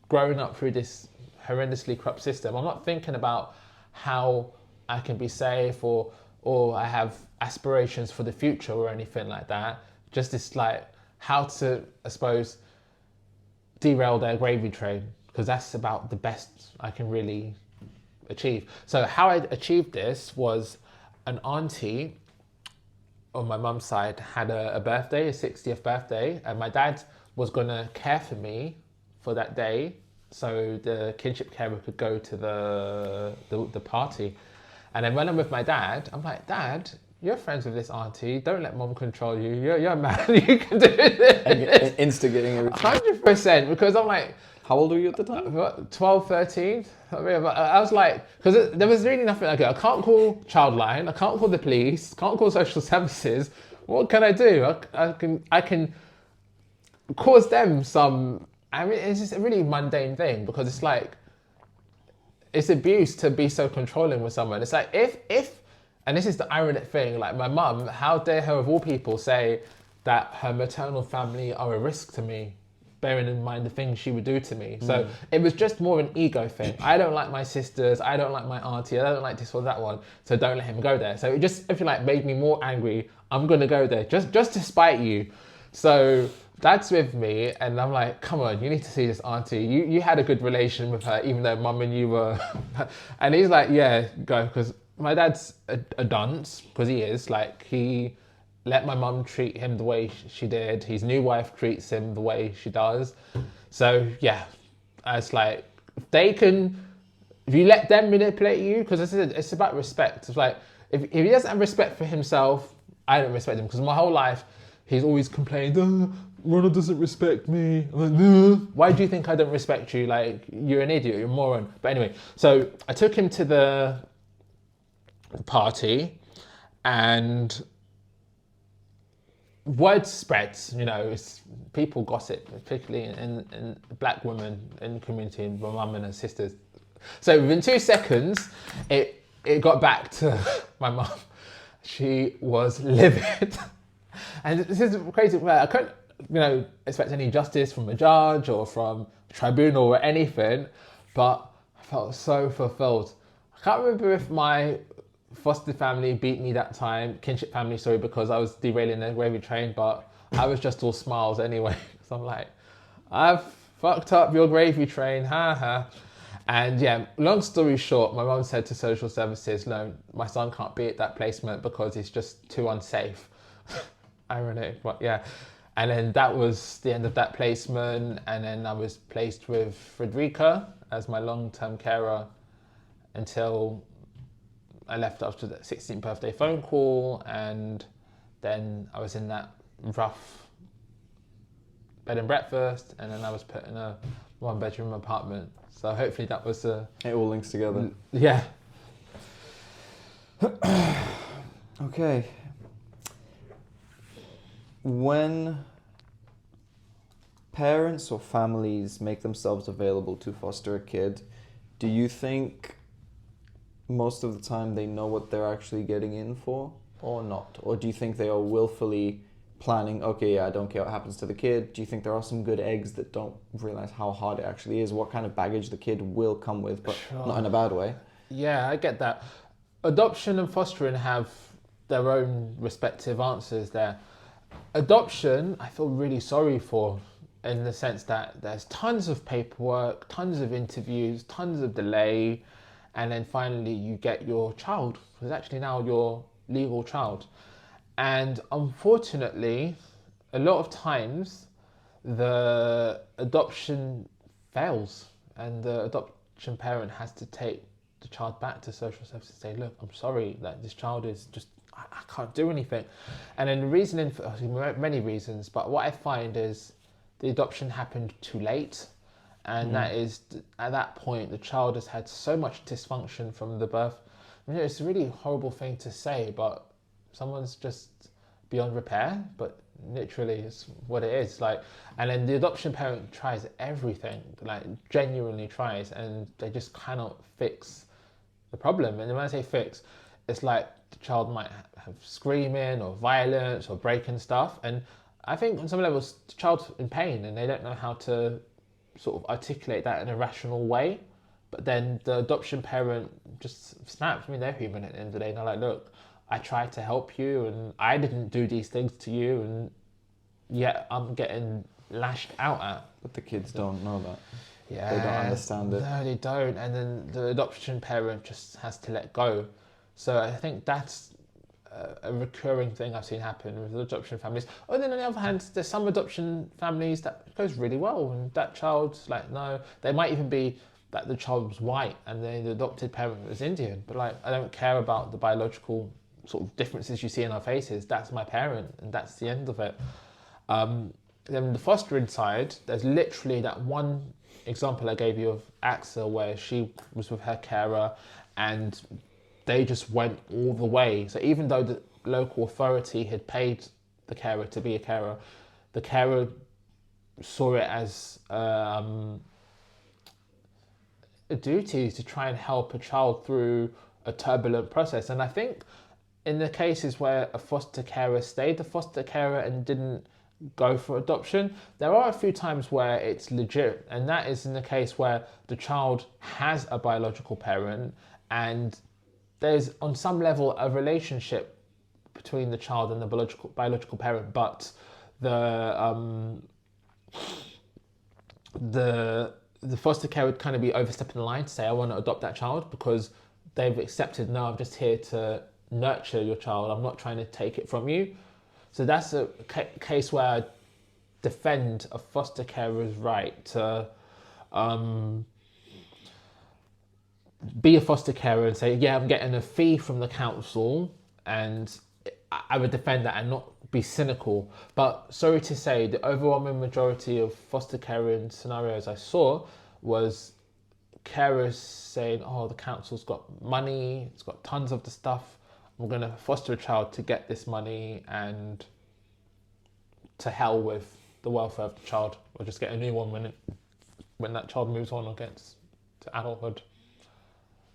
growing up through this horrendously corrupt system, I'm not thinking about how I can be safe or I have aspirations for the future or anything like that. Just this, like, how to, I suppose, derail their gravy train, because that's about the best I can really achieve. So how I achieved this was, an auntie on my mum's side had a birthday, a 60th birthday, and my dad was going to care for me for that day, so the kinship carer could go to the party. And then when I'm with my dad, I'm like, Dad, you're friends with this auntie, don't let mum control you, you're a man, you can do this. Instigating everything. 100%, because I'm like, How old were you at the time? 12, 13. I mean, I was like, because there was really nothing I could. I can't call Childline. I can't call the police. Can't call social services. What can I do? I can cause them some. I mean, it's just a really mundane thing because it's like it's abuse to be so controlling with someone. It's like if, and this is the ironic thing. Like my mum, how dare her of all people say that her maternal family are a risk to me, bearing in mind the things she would do to me. So it was just more an ego thing. I don't like my sisters, I don't like my auntie, I don't like this or that one, so don't let him go there. So it just, if you like, made me more angry. I'm gonna go there just to spite you. So Dad's with me and I'm like, come on, you need to see this auntie. You had a good relation with her, even though Mum and you were... And he's like, yeah, go, because my dad's a dunce, because he is. Like, he let my mum treat him the way she did. His new wife treats him the way she does. So, yeah, it's like, if you let them manipulate you, because it's about respect. It's like, if he doesn't have respect for himself, I don't respect him, because my whole life, he's always complained, Ronald doesn't respect me. I'm like, no. Why do you think I don't respect you? Like, you're an idiot, you're a moron. But anyway, so I took him to the party and word spreads, people gossip, particularly in black women in the community, my mum and her sisters. So within 2 seconds, it got back to my mum. She was livid. And this is crazy. I couldn't, expect any justice from a judge or from a tribunal or anything, but I felt so fulfilled. I can't remember if my foster family beat me that time, kinship family, sorry, because I was derailing the gravy train, but I was just all smiles anyway. So I'm like, I've fucked up your gravy train, ha ha. And yeah, long story short, my mum said to social services, no, my son can't be at that placement because it's just too unsafe. Ironic, but yeah. And then that was the end of that placement. And then I was placed with Frederica as my long-term carer until I left after the 16th birthday phone call. And then I was in that rough bed and breakfast. And then I was put in a 1-bedroom apartment. So hopefully that was it all links together. Yeah. Okay. When parents or families make themselves available to foster a kid, do you think most of the time they know what they're actually getting in for or not? Or do you think they are willfully planning, okay, yeah, I don't care what happens to the kid? Do you think there are some good eggs that don't realize how hard it actually is, what kind of baggage the kid will come with, but not in a bad way? Yeah, I get that. Adoption and fostering have their own respective answers there. Adoption, I feel really sorry for, in the sense that there's tons of paperwork, tons of interviews, tons of delay, and then finally you get your child, who's actually now your legal child. And unfortunately, a lot of times the adoption fails and the adoption parent has to take the child back to social services and say, look, I'm sorry that this child is just, I can't do anything. And then the reasoning for many reasons, but what I find is the adoption happened too late. And that is, at that point, the child has had so much dysfunction from the birth. It's a really horrible thing to say, but someone's just beyond repair, but literally it's what it is. Like, and then the adoption parent tries everything, like genuinely tries, and they just cannot fix the problem. And when I say fix, it's like the child might have screaming or violence or breaking stuff. And I think on some levels, the child's in pain and they don't know how to sort of articulate that in a rational way. But then the adoption parent just snaps. I mean, they're human at the end of the day. And they're like, look, I tried to help you and I didn't do these things to you, and yet I'm getting lashed out at. But the kids don't know that. Yeah. They don't understand it. No, they don't. And then the adoption parent just has to let go. So I think that's a recurring thing I've seen happen with adoption families. Oh, then on the other hand, there's some adoption families that goes really well, and that child's like, no, they might even be that the child was white and the adopted parent was Indian, but like, I don't care about the biological sort of differences you see in our faces. That's my parent, and that's the end of it. Then the fostering side, there's literally that one example I gave you of AXA, where she was with her carer and they just went all the way. So even though the local authority had paid the carer to be a carer, the carer saw it as a duty to try and help a child through a turbulent process. And I think in the cases where a foster carer stayed the foster carer and didn't go for adoption, there are a few times where it's legit, and that is in the case where the child has a biological parent and there's on some level a relationship between the child and the biological parent, but the foster care would kind of be overstepping the line to say, I want to adopt that child, because they've accepted, no, I'm just here to nurture your child, I'm not trying to take it from you. So that's a case where I defend a foster carer's right to be a foster carer and say, yeah, I'm getting a fee from the council, and I would defend that and not be cynical. But sorry to say, the overwhelming majority of foster caring scenarios I saw was carers saying, oh, the council's got money, it's got tons of the stuff, I'm going to foster a child to get this money, and to hell with the welfare of the child, or just get a new one when that child moves on or gets to adulthood.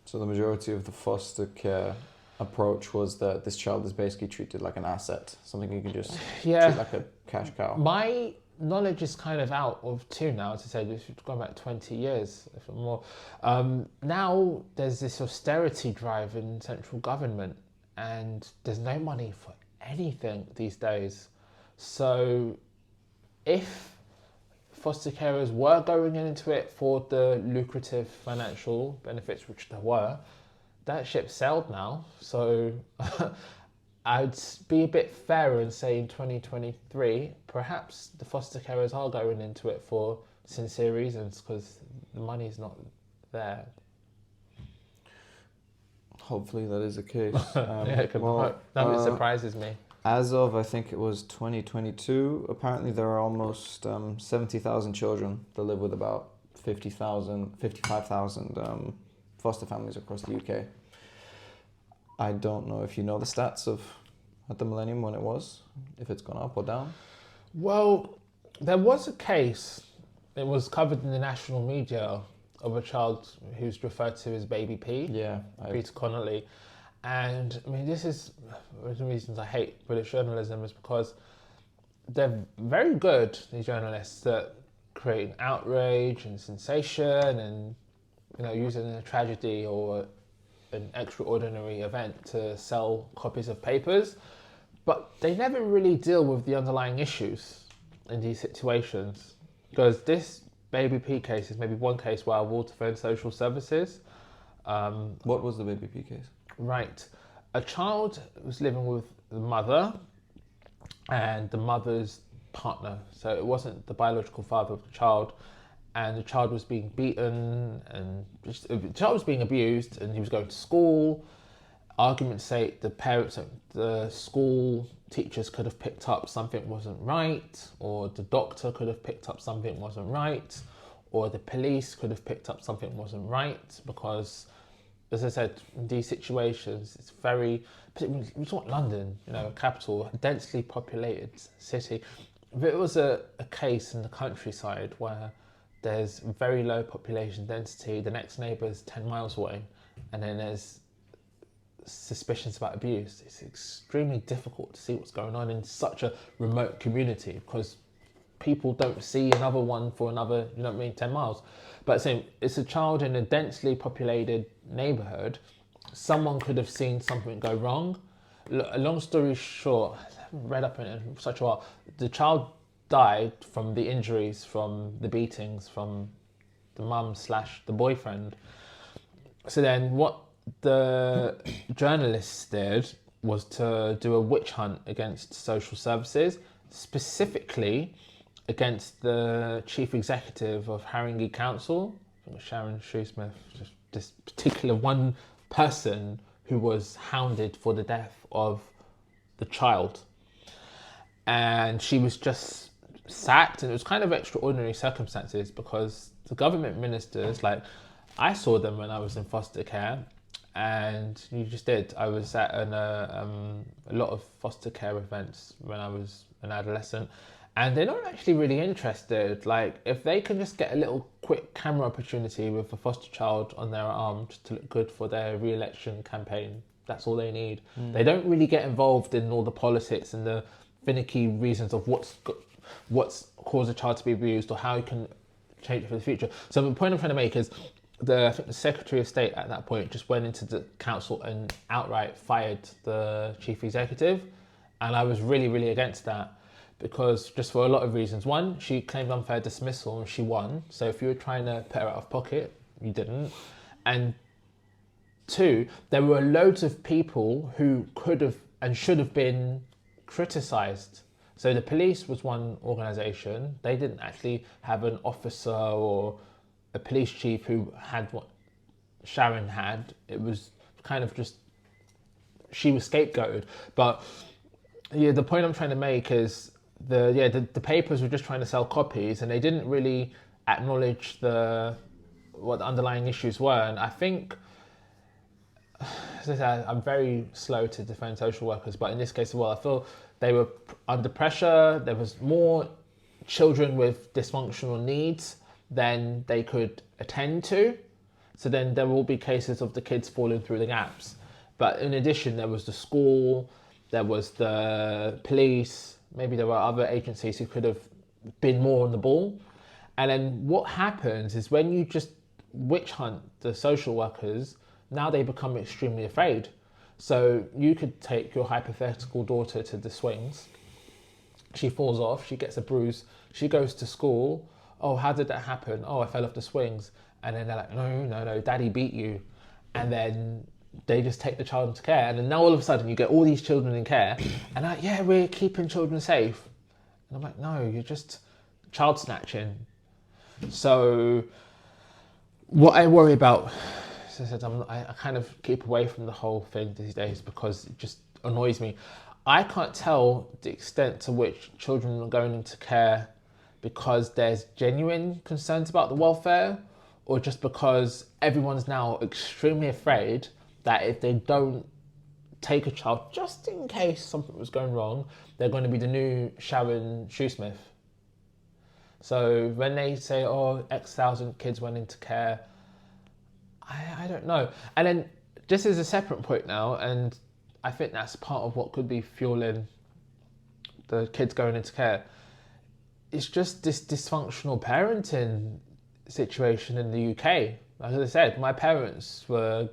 So the majority of the foster care approach was that this child is basically treated like an asset, something you can just treat like a cash cow. My knowledge is kind of out of tune now, to say this, we've gone back 20 years, if not more. Now there's this austerity drive in central government, and there's no money for anything these days. So if foster carers were going into it for the lucrative financial benefits, which there were, that ship sailed now. So I'd be a bit fairer and say in 2023, perhaps the foster carers are going into it for sincere reasons, because the money's not there. Hopefully that is the case. That surprises me. As of, I think it was 2022, apparently there are almost 70,000 children that live with about 55,000 foster families across the UK. I don't know if you know the stats of at the millennium when it was, if it's gone up or down. Well, there was a case, it was covered in the national media, of a child who's referred to as Baby P. Yeah. Peter Connolly. And I mean, this is one of the reasons I hate British journalism, is because they're very good, these journalists, at creating outrage and sensation and, you know, using a tragedy or an extraordinary event to sell copies of papers. But they never really deal with the underlying issues in these situations. Because this Baby P case is maybe one case where I will defend social services. What was the Baby P case? Right. A child was living with the mother and the mother's partner. So it wasn't the biological father of the child. And the child was being beaten, and the child was being abused, and he was going to school. Argument's sake, the parents, the school teachers could have picked up something wasn't right, or the doctor could have picked up something wasn't right, or the police could have picked up something wasn't right, because, as I said, in these situations, it's very, we talk London, you know, a capital, a densely populated city. If it was a case in the countryside where there's very low population density, the next neighbour is 10 miles away, and then there's suspicions about abuse, it's extremely difficult to see what's going on in such a remote community, because people don't see another one for another, you know what I mean, 10 miles. But same, it's a child in a densely populated neighbourhood. Someone could have seen something go wrong. Long story short, I haven't read up on it in such a while. The child died from the injuries, from the beatings, from the mum / the boyfriend. So then what the journalists did was to do a witch hunt against social services, specifically against the chief executive of Haringey Council, Sharon Shoesmith, just this particular one person who was hounded for the death of the child. And she was just sacked, and it was kind of extraordinary circumstances, because the government ministers, like I saw them when I was in foster care, and you just did. I was at a lot of foster care events when I was an adolescent, and they're not actually really interested. Like if they can just get a little quick camera opportunity with a foster child on their arm just to look good for their re-election campaign, that's all they need. They don't really get involved in all the politics and the finicky reasons of what's caused a child to be abused or how you can change it for the future. So the point I'm trying to make is I think the Secretary of State at that point just went into the council and outright fired the chief executive. And I was really, really against that because just for a lot of reasons. One, she claimed unfair dismissal and she won. So if you were trying to put her out of pocket, you didn't. And two, there were loads of people who could have and should have been criticised. So the police was one organisation. They didn't actually have an officer or a police chief who had what Sharon had. It was kind of just, she was scapegoated. But yeah, the point I'm trying to make is the papers were just trying to sell copies and they didn't really acknowledge what the underlying issues were. And I think, as I said, I'm very slow to defend social workers, but in this case as well, I feel they were under pressure. There was more children with dysfunctional needs than they could attend to. So then there will be cases of the kids falling through the gaps. But in addition, there was the school, there was the police, maybe there were other agencies who could have been more on the ball. And then what happens is when you just witch hunt the social workers, now they become extremely afraid. So you could take your hypothetical daughter to the swings. She falls off, she gets a bruise, she goes to school. Oh, how did that happen? Oh, I fell off the swings. And then they're like, no, daddy beat you. And then they just take the child into care. And then now all of a sudden you get all these children in care. And like, yeah, we're keeping children safe. And I'm like, no, you're just child snatching. So what I worry about, as I said, I kind of keep away from the whole thing these days because it just annoys me. I can't tell the extent to which children are going into care because there's genuine concerns about the welfare or just because everyone's now extremely afraid that if they don't take a child, just in case something was going wrong, they're going to be the new Sharon Shoesmith. So when they say, oh, X thousand kids went into care, I don't know. And then this is a separate point now, and I think that's part of what could be fueling the kids going into care. It's just this dysfunctional parenting situation in the UK. Like I said, my parents were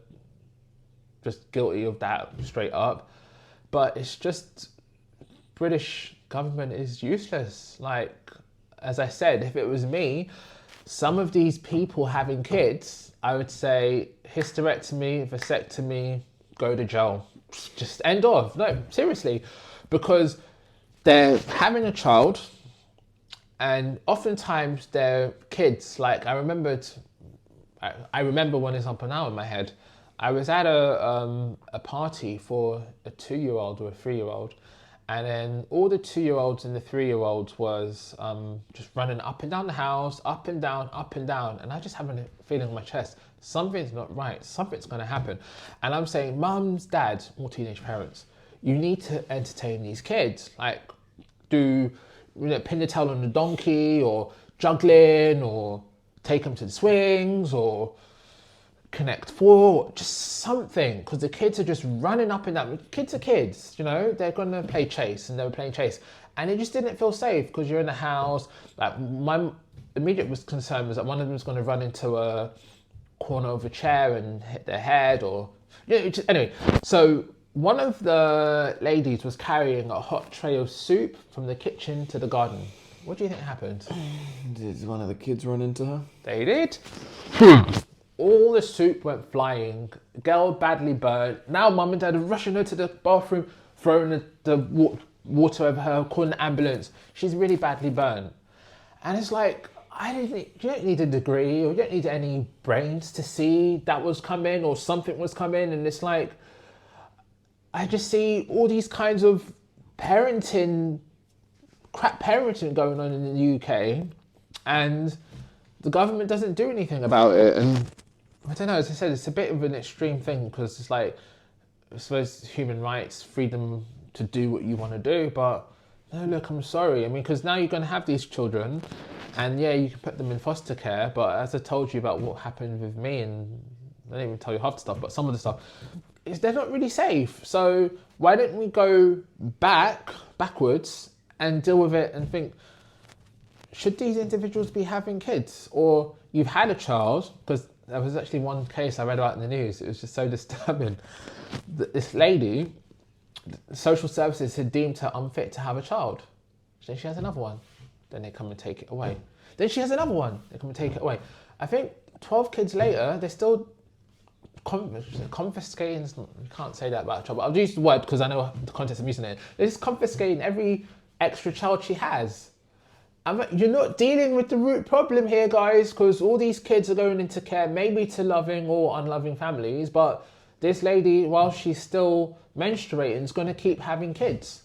just guilty of that straight up. But it's just, British government is useless. Like, as I said, if it was me, some of these people having kids, I would say hysterectomy, vasectomy, go to jail. Just end off. No, seriously. Because they're having a child, and oftentimes they're kids. Like I remember one example now in my head. I was at a party for a 2-year-old or a 3-year-old, and then all the 2-year-olds and the 3-year-olds was just running up and down the house, up and down, and I just have a feeling in my chest, something's not right, something's going to happen. And I'm saying, mums, dads, or teenage parents, you need to entertain these kids. Like, pin the tail on the donkey, or juggling, or take them to the swings, or Connect 4, just something, because the kids are just running up and down. Kids are kids, they're going to play chase, and they were playing chase. And it just didn't feel safe because you're in the house. Like, my immediate concern was that one of them was going to run into a corner of a chair and hit their head, or anyway. So one of the ladies was carrying a hot tray of soup from the kitchen to the garden. What do you think happened? Did one of the kids run into her? They did. All the soup went flying. Girl badly burnt. Now mum and dad are rushing her to the bathroom, throwing the water over her, calling the ambulance. She's really badly burnt. And it's like, you don't need a degree, or you don't need any brains to see that was coming or something was coming. And it's like, I just see all these kinds of crap parenting going on in the UK. And the government doesn't do anything about it. And I don't know, as I said, it's a bit of an extreme thing because it's like, I suppose human rights, freedom to do what you want to do, but no, look, I'm sorry. I mean, because now you're going to have these children and yeah, you can put them in foster care, but as I told you about what happened with me, and I didn't even tell you half the stuff, but some of the stuff, is they're not really safe. So why don't we go backwards and deal with it and think, should these individuals be having kids? Or you've had a child, because there was actually one case I read about in the news, it was just so disturbing. This lady, social services had deemed her unfit to have a child. Then she has another one. Then they come and take it away. Then she has another one. They come and take it away. I think 12 kids later, they're still confiscating. You can't say that about a child, but I'll use the word because I know the context I'm using it. They're just confiscating every extra child she has. You're not dealing with the root problem here, guys, because all these kids are going into care, maybe to loving or unloving families, but this lady, while she's still menstruating, is going to keep having kids.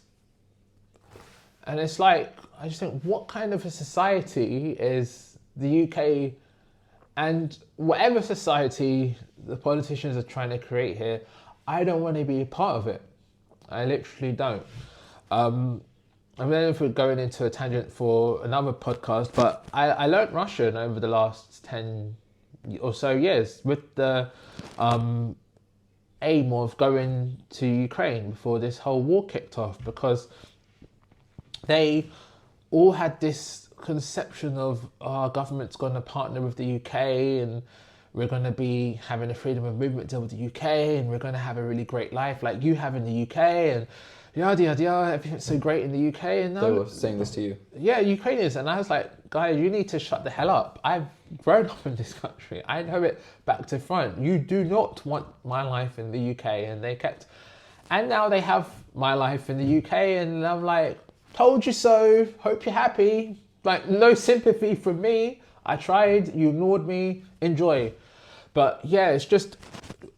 And it's like, I just think, what kind of a society is the UK, and whatever society the politicians are trying to create here, I don't want to be a part of it. I literally don't. I don't know if we're going into a tangent for another podcast, but I learned Russian over the last 10 or so years with the aim of going to Ukraine before this whole war kicked off, because they all had this conception of our government's going to partner with the UK and we're going to be having a freedom of movement deal with the UK and we're going to have a really great life like you have in the UK and yada yada yada, everything's so great in the UK. And they were saying this to you? Yeah, Ukrainians. And I was like, guys, you need to shut the hell up. I've grown up in this country. I know it back to front. You do not want my life in the UK. And they kept, and now they have my life in the UK. And I'm like, told you so, hope you're happy. Like, no sympathy from me. I tried, you ignored me, enjoy. But yeah, it's just,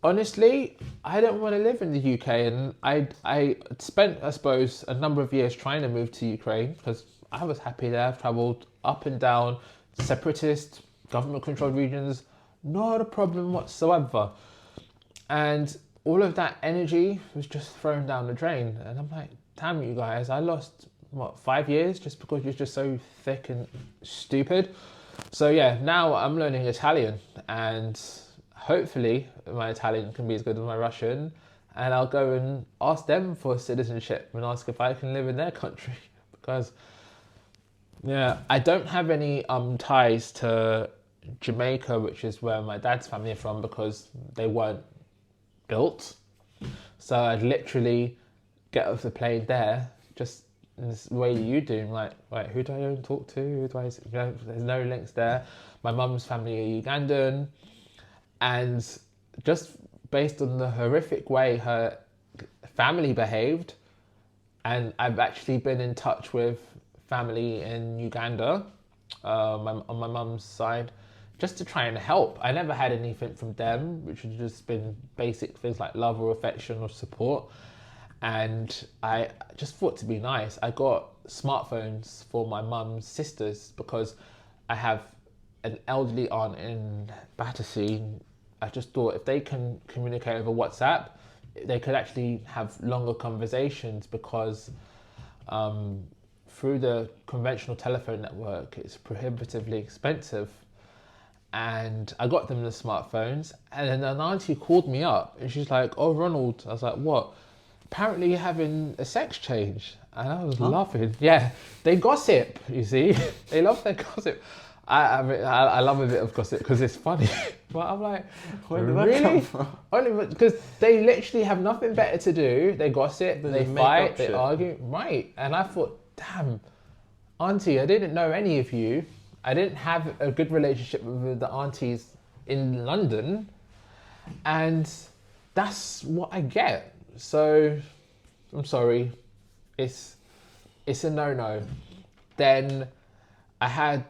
honestly, I don't want to live in the UK. And I spent, I suppose, a number of years trying to move to Ukraine because I was happy there. I've travelled up and down, separatist, government-controlled regions, not a problem whatsoever. And all of that energy was just thrown down the drain. And I'm like, damn you guys, I lost, 5 years just because you're just so thick and stupid. So yeah, now I'm learning Italian and hopefully my Italian can be as good as my Russian, and I'll go and ask them for citizenship and ask if I can live in their country because yeah, I don't have any ties to Jamaica, which is where my dad's family are from, because they weren't built. So I'd literally get off the plane there, just in this way you do, like, right, who do I go and talk to? Who do I, there's no links there. My mum's family are Ugandan, and just based on the horrific way her family behaved, and I've actually been in touch with family in Uganda, on my mum's side, just to try and help. I never had anything from them, which has just been basic things like love or affection or support. And I just thought, to be nice, I got smartphones for my mum's sisters because I have an elderly aunt in Battersea. I just thought if they can communicate over WhatsApp, they could actually have longer conversations, because through the conventional telephone network, it's prohibitively expensive. And I got them the smartphones, and then an auntie called me up and she's like, "Oh, Ronald." I was like, "What?" "Apparently you're having a sex change." And I was laughing. Yeah, they gossip, you see. They love their gossip. I love a bit of gossip because it's funny. But I'm like, where did that come really? from? Only because they literally have nothing better to do. They gossip, they fight, they argue. Right. And I thought, damn, auntie, I didn't know any of you. I didn't have a good relationship with the aunties in London. And that's what I get. So I'm sorry. It's a no-no. Then I had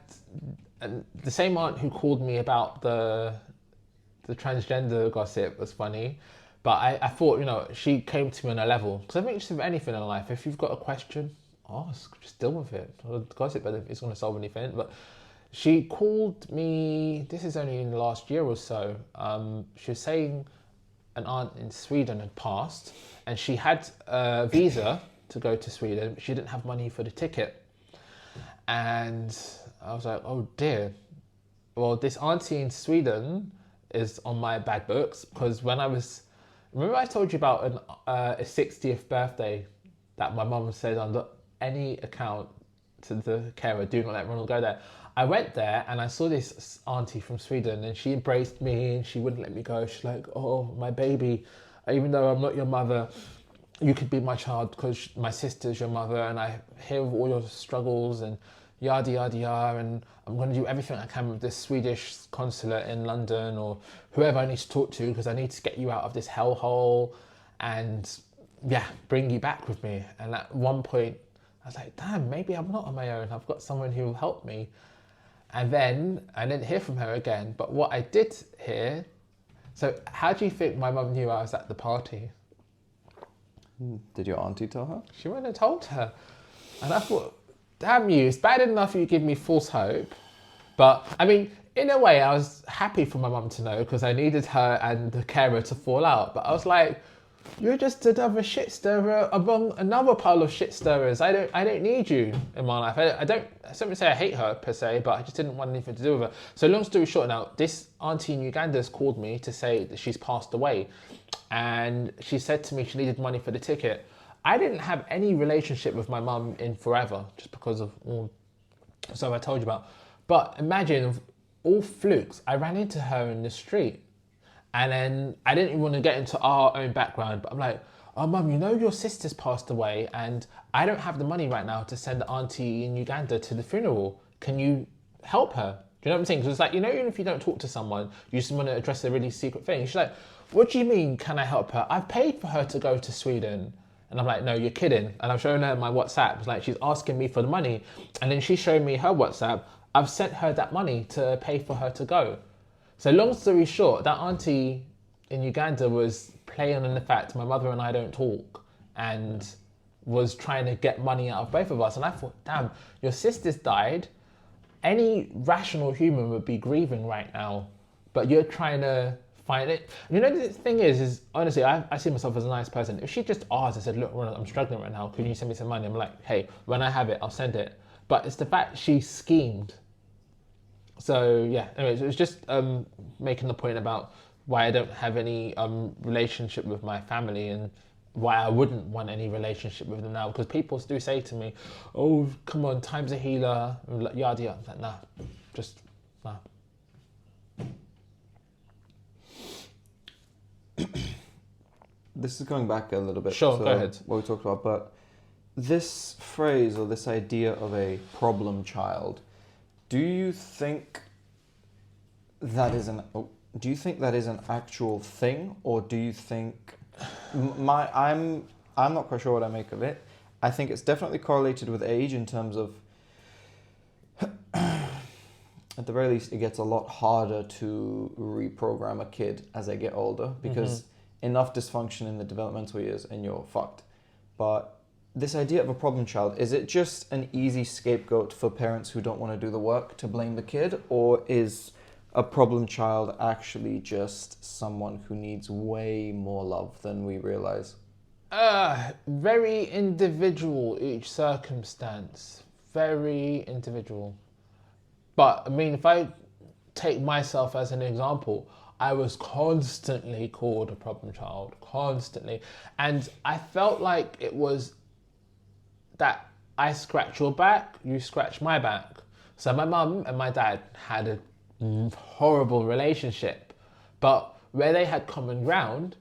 the same aunt who called me about the transgender gossip was funny, but I thought, she came to me on a level, because I think just with anything in life, if you've got a question, ask, just deal with it. Gossip isn't going to solve anything, but She called me, this is only in the last year or so. She was saying an aunt in Sweden had passed and she had a visa to go to Sweden, but she didn't have money for the ticket. And I was like, oh dear. Well, this auntie in Sweden is on my bad books because remember I told you about a 60th birthday that my mum said on any account to the carer, do not let Ronald go there. I went there and I saw this auntie from Sweden and she embraced me and she wouldn't let me go. She's like, oh, my baby, even though I'm not your mother, you could be my child because my sister's your mother and I hear of all your struggles and yada, yada, yada. And I'm going to do everything I can with this Swedish consulate in London or whoever I need to talk to because I need to get you out of this hellhole and bring you back with me. And at one point, I was like, damn, maybe I'm not on my own. I've got someone who will help me. And then I didn't hear from her again. But what I did hear, so how do you think my mum knew I was at the party? Did your auntie tell her? She went and told her. And I thought, damn you, it's bad enough you give me false hope. But I mean, in a way, I was happy for my mum to know because I needed her and the carer to fall out. But I was like, you're just another shit stirrer among another pile of shit stirrers. I don't need you in my life. I don't say I hate her per se, but I just didn't want anything to do with her. So long story short now, this auntie in Uganda has called me to say that she's passed away. And she said to me she needed money for the ticket. I didn't have any relationship with my mum in forever, just because of all stuff I told you about. But imagine, of all flukes, I ran into her in the street. And then I didn't even want to get into our own background, but I'm like, oh, mum, you know your sister's passed away and I don't have the money right now to send the auntie in Uganda to the funeral. Can you help her? Do you know what I'm saying? Because it's like, you know, even if you don't talk to someone, you just want to address a really secret thing. She's like, what do you mean, can I help her? I've paid for her to go to Sweden. And I'm like, no, you're kidding. And I'm showing her my WhatsApp. It's like, she's asking me for the money. And then she's showing me her WhatsApp. I've sent her that money to pay for her to go. So long story short, that auntie in Uganda was playing on the fact my mother and I don't talk and was trying to get money out of both of us. And I thought, damn, your sister's died. Any rational human would be grieving right now, but you're trying to find it. You know, the thing is honestly, I see myself as a nice person. If she just asked and said, look, Ronald, I'm struggling right now. Can you send me some money? I'm like, hey, when I have it, I'll send it. But it's the fact she schemed. So yeah, anyways, it was just making the point about why I don't have any relationship with my family and why I wouldn't want any relationship with them now. Because people do say to me, oh, come on, time's a healer, yada yada. I'm like, nah, just nah. This is going back a little bit. Sure, go ahead. What we talked about, but this phrase or this idea of a problem child, do you think that is an actual thing, or do you think I'm not quite sure what I make of it. I think it's definitely correlated with age in terms of at the very least it gets a lot harder to reprogram a kid as they get older because enough dysfunction in the developmental years and you're fucked. But this idea of a problem child, is it just an easy scapegoat for parents who don't want to do the work to blame the kid? Or is a problem child actually just someone who needs way more love than we realize? Very individual, each circumstance. Very individual. But, I mean, if I take myself as an example, I was constantly called a problem child. Constantly. And I felt like it was that I scratch your back, you scratch my back. So my mum and my dad had a horrible relationship, but where they had common ground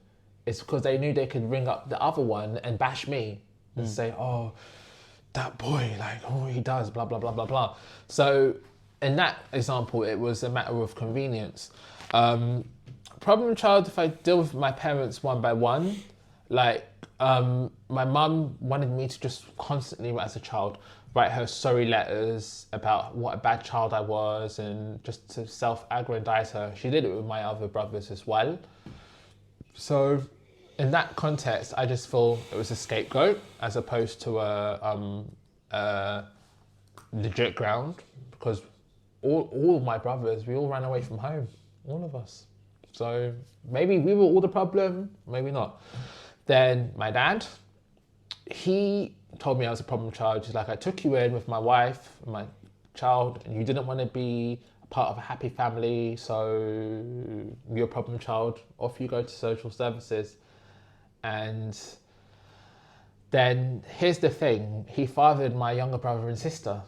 is because they knew they could ring up the other one and bash me and say, oh, that boy, like, oh, he does, blah, blah, blah, blah, blah. So in that example, it was a matter of convenience. Problem child, if I deal with my parents one by one, like, my mum wanted me to just constantly, as a child, write her sorry letters about what a bad child I was and just to self-aggrandize her. She did it with my other brothers as well. So in that context, I just feel it was a scapegoat as opposed to a legit ground, because all of my brothers, we all ran away from home, all of us. So maybe we were all the problem, maybe not. Then my dad, he told me I was a problem child. He's like, I took you in with my wife and my child, and you didn't want to be part of a happy family, so you're a problem child. Off you go to social services. And then here's the thing, he fathered my younger brother and sister.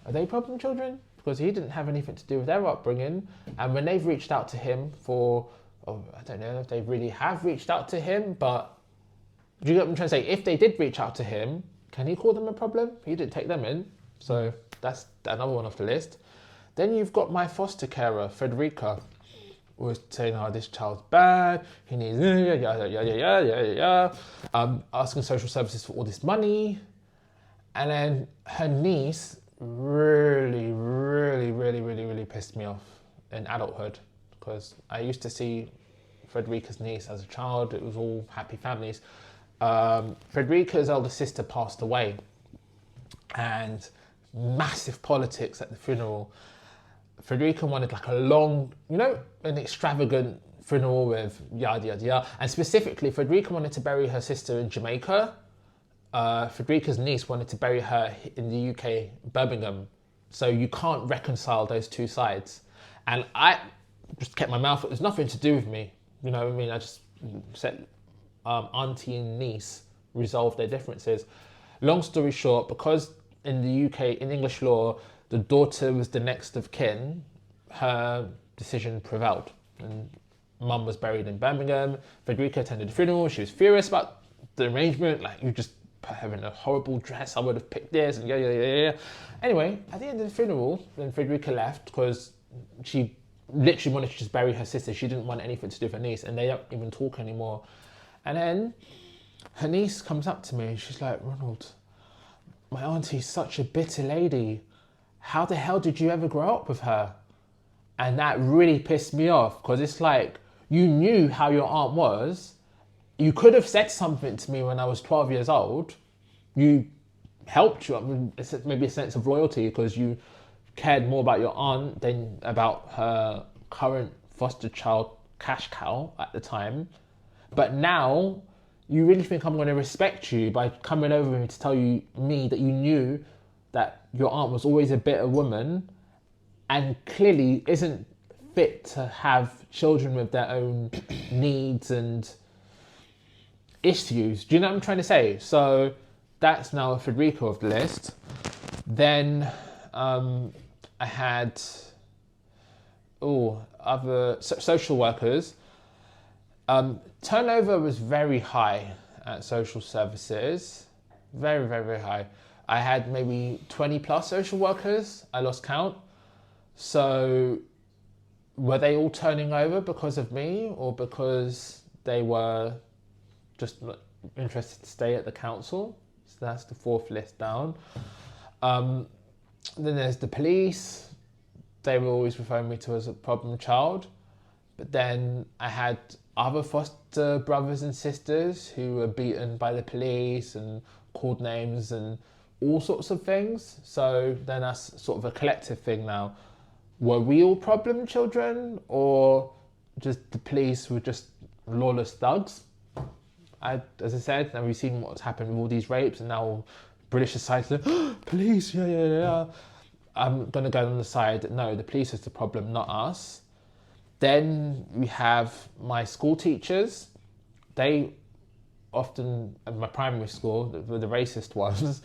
Are they problem children? Because he didn't have anything to do with their upbringing. And when they've reached out to him I don't know if they really have reached out to him, but do you get what I'm trying to say? If they did reach out to him, can he call them a problem? He didn't take them in. So that's another one off the list. Then you've got my foster carer, Frederica, was saying, oh, this child's bad, he needs, asking social services for all this money. And then her niece really pissed me off in adulthood, because I used to see Frederica's niece as a child. It was all happy families. Frederica's elder sister passed away, and massive politics at the funeral. Frederica wanted like a long, an extravagant funeral with yada yada yada. And specifically, Frederica wanted to bury her sister in Jamaica. Frederica's niece wanted to bury her in the UK, Birmingham. So you can't reconcile those two sides. And I just kept my mouth. It was nothing to do with me. You know what I mean? I just said auntie and niece resolve their differences. Long story short, because in the UK, in English law, the daughter was the next of kin, her decision prevailed. And mum was buried in Birmingham. Frederica attended the funeral. She was furious about the arrangement. Like, you just having a horrible dress. I would have picked this and yeah. Anyway, at the end of the funeral, then Frederica left because she literally wanted to just bury her sister. She didn't want anything to do with her niece, and they don't even talk anymore. And then her niece comes up to me. She's like, Ronald, my auntie's such a bitter lady. How the hell did you ever grow up with her? And that really pissed me off, because it's like, you knew how your aunt was. You could have said something to me when I was 12 years old. You helped you. I mean, maybe a sense of loyalty, because you cared more about your aunt than about her current foster child cash cow at the time. But now you really think I'm going to respect you by coming over me to tell me that you knew that your aunt was always a bitter woman and clearly isn't fit to have children with their own needs and issues. Do you know what I'm trying to say? So that's now a Federico of the list. Then I had other social workers. Turnover was very high at social services. Very, very, very high. I had maybe 20 plus social workers. I lost count. So were they all turning over because of me, or because they were just not interested to stay at the council? So that's the fourth list down. Then there's the police. They were always referring me to as a problem child. But then I had other foster brothers and sisters who were beaten by the police and called names and all sorts of things. So then that's sort of a collective thing now. Were we all problem children, or just the police were just lawless thugs? As I said, and we've seen what's happened with all these rapes, and now British society, police, yeah. I'm going to go on the side that no, the police is the problem, not us. Then we have my school teachers. They often, at my primary school, the racist ones,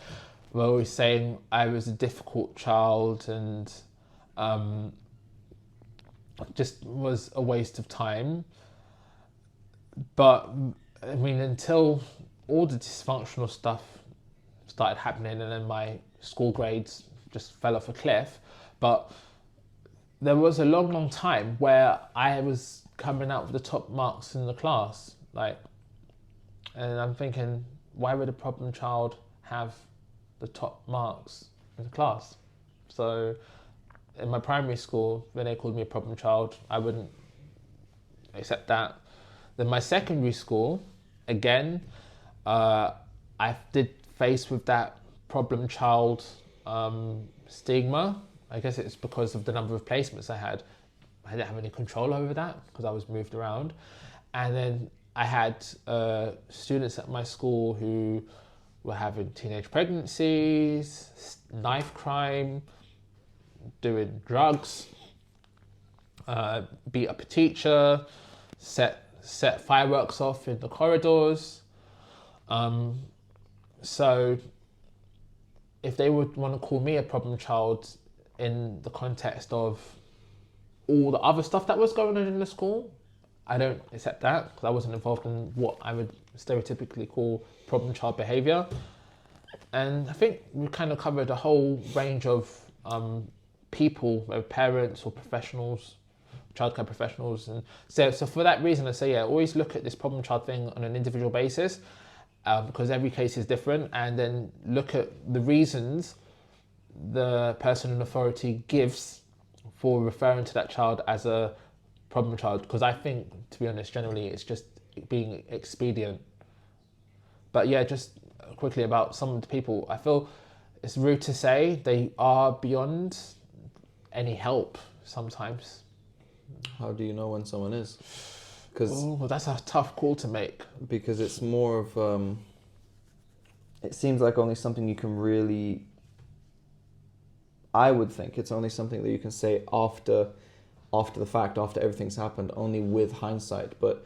were always saying I was a difficult child and just was a waste of time. But I mean, until all the dysfunctional stuff started happening, and then my school grades just fell off a cliff. But there was a long time where I was coming out with the top marks in the class, and I'm thinking, why would a problem child have the top marks in the class? So in my primary school, when they called me a problem child, I wouldn't accept that. Then my secondary school, again, I did face with that problem child stigma. I guess it's because of the number of placements I had. I didn't have any control over that because I was moved around. And then I had students at my school who were having teenage pregnancies, knife crime, doing drugs, beat up a teacher, set fireworks off in the corridors. So if they would want to call me a problem child in the context of all the other stuff that was going on in the school, I don't accept that because I wasn't involved in what I would stereotypically call problem child behaviour. And I think we kind of covered a whole range of people, whether parents or professionals, childcare professionals. And so for that reason, I say, always look at this problem child thing on an individual basis because every case is different, and then look at the reasons the person in authority gives for referring to that child as a problem child, because I think, to be honest, generally it's just being expedient. But yeah, just quickly about some of the people, I feel it's rude to say they are beyond any help sometimes. How do you know when someone is? Because that's a tough call to make. Because it's more of, it seems like only something you can really, I would think it's only something that you can say after the fact, after everything's happened, only with hindsight. But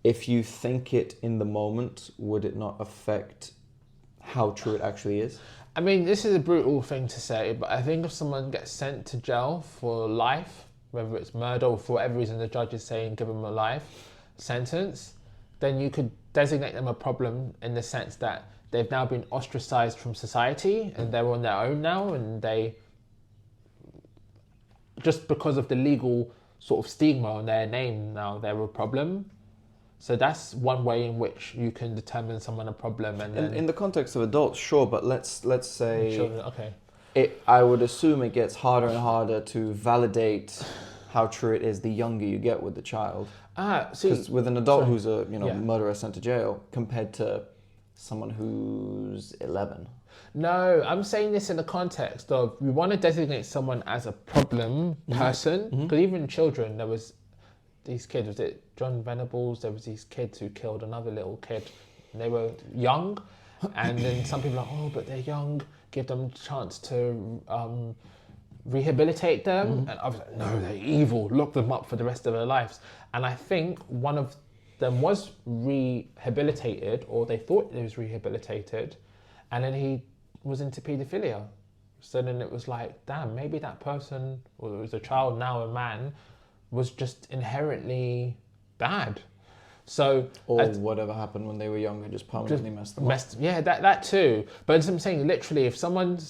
if you think it in the moment, would it not affect how true it actually is? I mean, this is a brutal thing to say, but I think if someone gets sent to jail for life, whether it's murder or for whatever reason the judge is saying give them a life sentence, then you could designate them a problem in the sense that they've now been ostracized from society and they're on their own now, and they, just because of the legal sort of stigma on their name now, they're a problem. So that's one way in which you can determine someone a problem. And then in the context of adults, sure, but let's say children, okay. I would assume it gets harder and harder to validate how true it is the younger you get with the child. Because with an adult who's a murderer sent to jail compared to someone who's 11. No, I'm saying this in the context of we want to designate someone as a problem person. Because even children, there was these kids, was it John Venables? There was these kids who killed another little kid. And they were young, and then some people are like, oh, but they're young, give them a chance to rehabilitate them. And I was like, no, they're evil, lock them up for the rest of their lives. And I think one of them was rehabilitated, or they thought he was rehabilitated, and then he was into paedophilia. So then it was like, damn, maybe that person, or it was a child, now a man, was just inherently bad. So whatever happened when they were younger just permanently messed them up. Yeah, that too. But as I'm saying, literally, if someone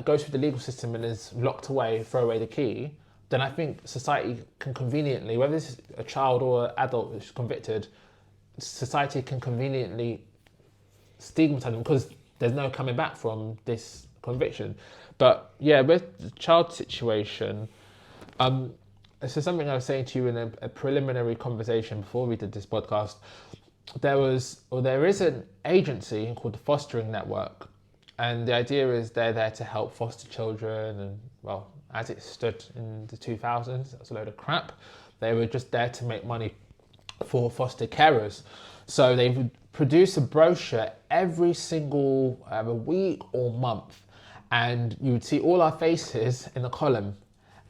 goes through the legal system and is locked away, throw away the key, then I think society can conveniently, whether it's a child or an adult who's convicted, society can conveniently stigmatize them because there's no coming back from this conviction. But yeah, with the child situation, this is something I was saying to you in a preliminary conversation before we did this podcast. There is an agency called the Fostering Network, and the idea is they're there to help foster children. And well, as it stood in the 2000s, that was a load of crap. They were just there to make money for foster carers. So they would produce a brochure every single week or month, and you would see all our faces in a column.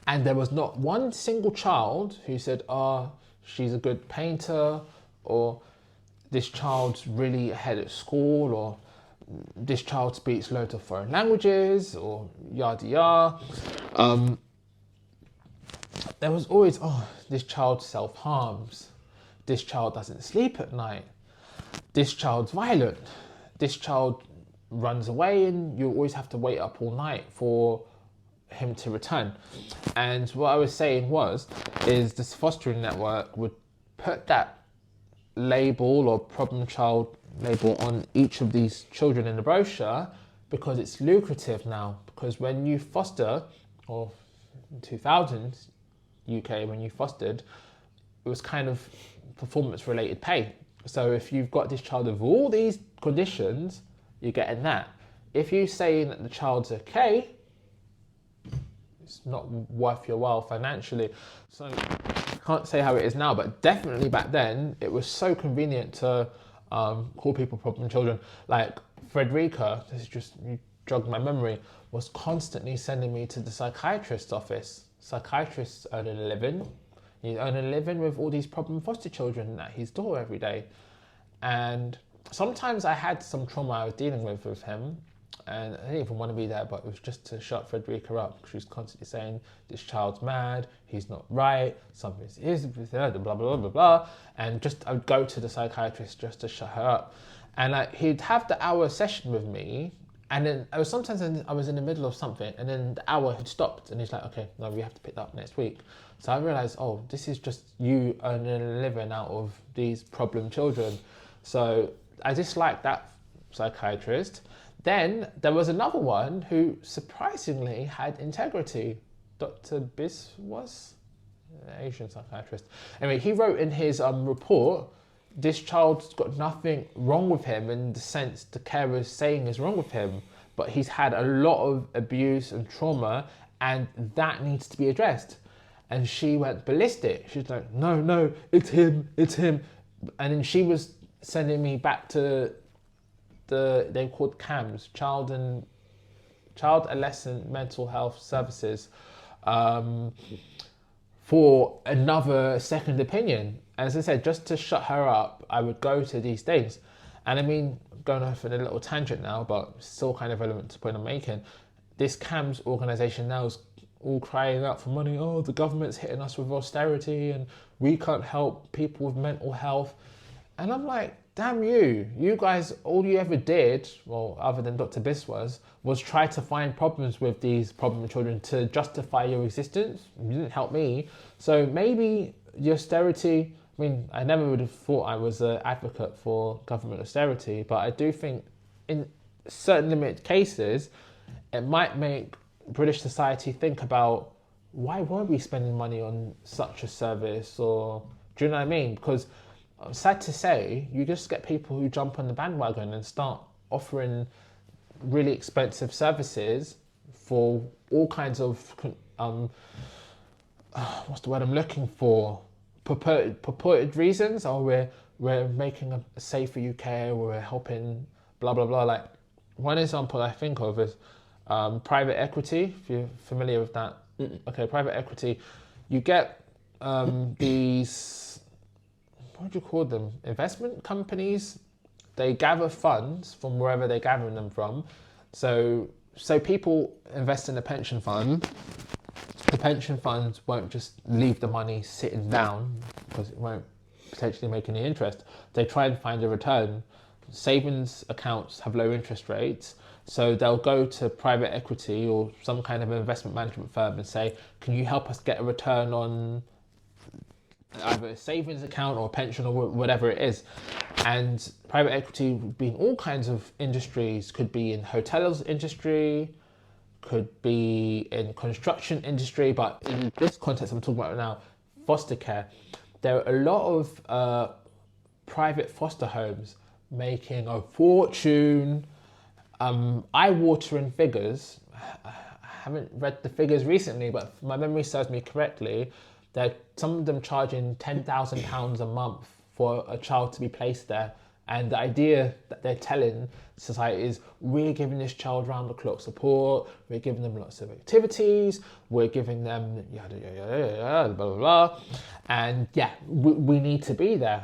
And there was not one single child who said, oh, she's a good painter, or this child's really ahead at school, or this child speaks loads of foreign languages, or yada yada. There was always, oh, this child self-harms. This child doesn't sleep at night. This child's violent. This child runs away, and you always have to wait up all night for him to return. And what I was saying is this fostering network would put that label or problem child label on each of these children in the brochure because it's lucrative now. Because when you foster, or in 2000s UK, when you fostered, it was kind of performance related pay. So if you've got this child with all these conditions, you're getting that. If you say that the child's okay, it's not worth your while financially. So I can't say how it is now, but definitely back then it was so convenient to call people problem children. Like Frederica, this is just, you jogged my memory, was constantly sending me to the psychiatrist's office. Psychiatrists earn a living. You earn a living with all these problem foster children at his door every day. And sometimes I had some trauma I was dealing with him, and I didn't even want to be there, but it was just to shut Frederica up. She was constantly saying, this child's mad, he's not right, something is, blah, blah, blah, blah, blah. And just, I would go to the psychiatrist just to shut her up. And he'd have the hour session with me, and then I was in the middle of something, and then the hour had stopped, and he's like, okay, no, we have to pick that up next week. So I realized, oh, this is just you earning a living out of these problem children. So I disliked that psychiatrist. Then there was another one who surprisingly had integrity. Dr. Biss was an Asian psychiatrist. Anyway, he wrote in his report, this child's got nothing wrong with him in the sense the carer's saying is wrong with him, but he's had a lot of abuse and trauma, and that needs to be addressed. And she went ballistic. She's like, no, it's him. And then she was sending me back to they're called CAMS, Child Adolescent Mental Health Services, for another second opinion. As I said, just to shut her up, I would go to these things. And I mean, going off in a little tangent now, but still kind of relevant to the point I'm making. This CAMS organisation now is all crying out for money. Oh, the government's hitting us with austerity and we can't help people with mental health. And I'm like, damn you guys, all you ever did, well, other than Dr. Biss was try to find problems with these problem children to justify your existence. You didn't help me. So maybe the austerity, I mean, I never would have thought I was an advocate for government austerity, but I do think in certain limited cases, it might make British society think about, why were we spending money on such a service? Or, do you know what I mean? Because sad to say, you just get people who jump on the bandwagon and start offering really expensive services for all kinds of, what's the word I'm looking for? Purported reasons. Oh, we're making a safer UK, or we're helping, blah, blah, blah. Like, one example I think of is private equity, if you're familiar with that. Okay, private equity. You get these, what do you call them? Investment companies. They gather funds from wherever they're gathering them from. So people invest in a pension fund. The pension funds won't just leave the money sitting down because it won't potentially make any interest. They try and find a return. Savings accounts have low interest rates. So they'll go to private equity or some kind of investment management firm and say, can you help us get a return on either a savings account or a pension or whatever it is? And private equity would be in all kinds of industries. Could be in hotels industry, could be in construction industry, but in this context I'm talking about now, foster care. There are a lot of private foster homes making a fortune. Eye-watering figures. I haven't read the figures recently, but if my memory serves me correctly, that some of them charging £10,000 a month for a child to be placed there. And the idea that they're telling society is, we're giving this child round-the-clock support, we're giving them lots of activities, we're giving them yada, yada, yada, yada, blah, blah, blah. And yeah, we need to be there.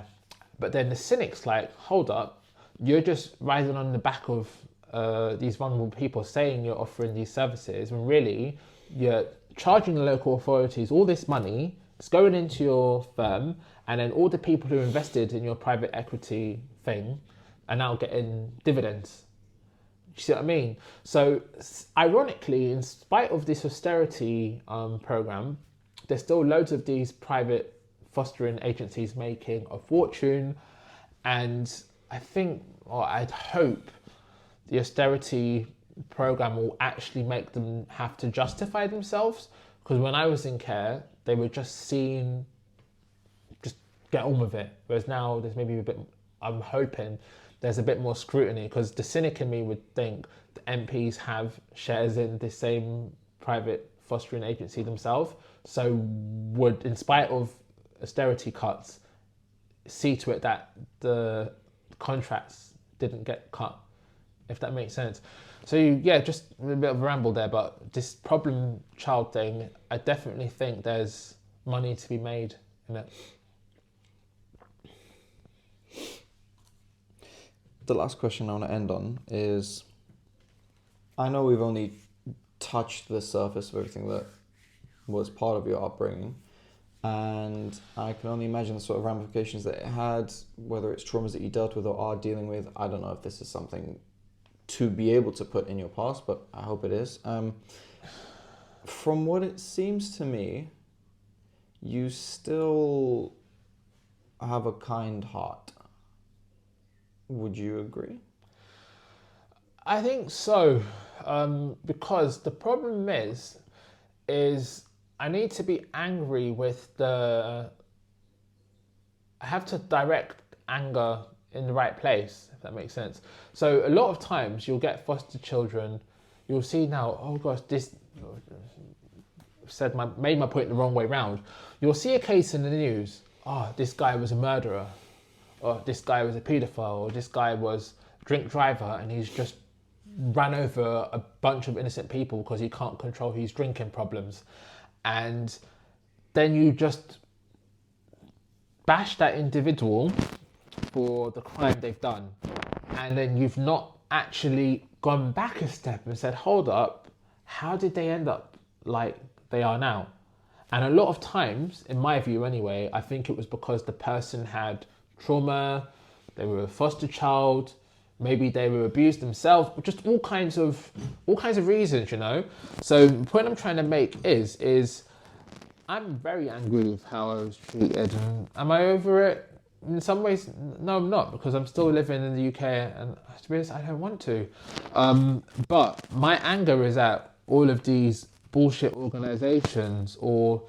But then the cynic's like, hold up, you're just riding on the back of these vulnerable people saying you're offering these services, when really you're charging the local authorities all this money. It's going into your firm, and then all the people who invested in your private equity thing are now getting dividends. You see what I mean? So ironically, in spite of this austerity program, there's still loads of these private fostering agencies making a fortune. And I think, or I'd hope, the austerity program will actually make them have to justify themselves. Because when I was in care, they were just seen, just get on with it. Whereas now there's maybe a bit, I'm hoping there's a bit more scrutiny, because the cynic in me would think the MPs have shares in the same private fostering agency themselves, so would, in spite of austerity cuts, see to it that the contracts didn't get cut, if that makes sense. So yeah, just a bit of a ramble there, but this problem child thing, I definitely think there's money to be made in it. The last question I want to end on is, I know we've only touched the surface of everything that was part of your upbringing, and I can only imagine the sort of ramifications that it had, whether it's traumas that you dealt with or are dealing with. I don't know if this is something to be able to put in your past, but I hope it is. From what it seems to me, you still have a kind heart. Would you agree? I think so, because the problem is I need to be angry with I have to direct anger in the right place, if that makes sense. So a lot of times you'll get foster children, you'll see now, oh gosh, this made my point the wrong way round. You'll see a case in the news, oh, this guy was a murderer, or this guy was a paedophile, or this guy was a drink driver and he's just ran over a bunch of innocent people because he can't control his drinking problems. And then you just bash that individual for the crime they've done. And then you've not actually gone back a step and said, hold up, how did they end up like they are now? And a lot of times, in my view anyway, I think it was because the person had trauma, they were a foster child, maybe they were abused themselves, just all kinds of reasons, you know. So the point I'm trying to make is I'm very angry with how I was treated. And am I over it? In some ways, no, I'm not, because I'm still living in the UK, and to be honest, I don't want to. But my anger is at all of these bullshit organisations or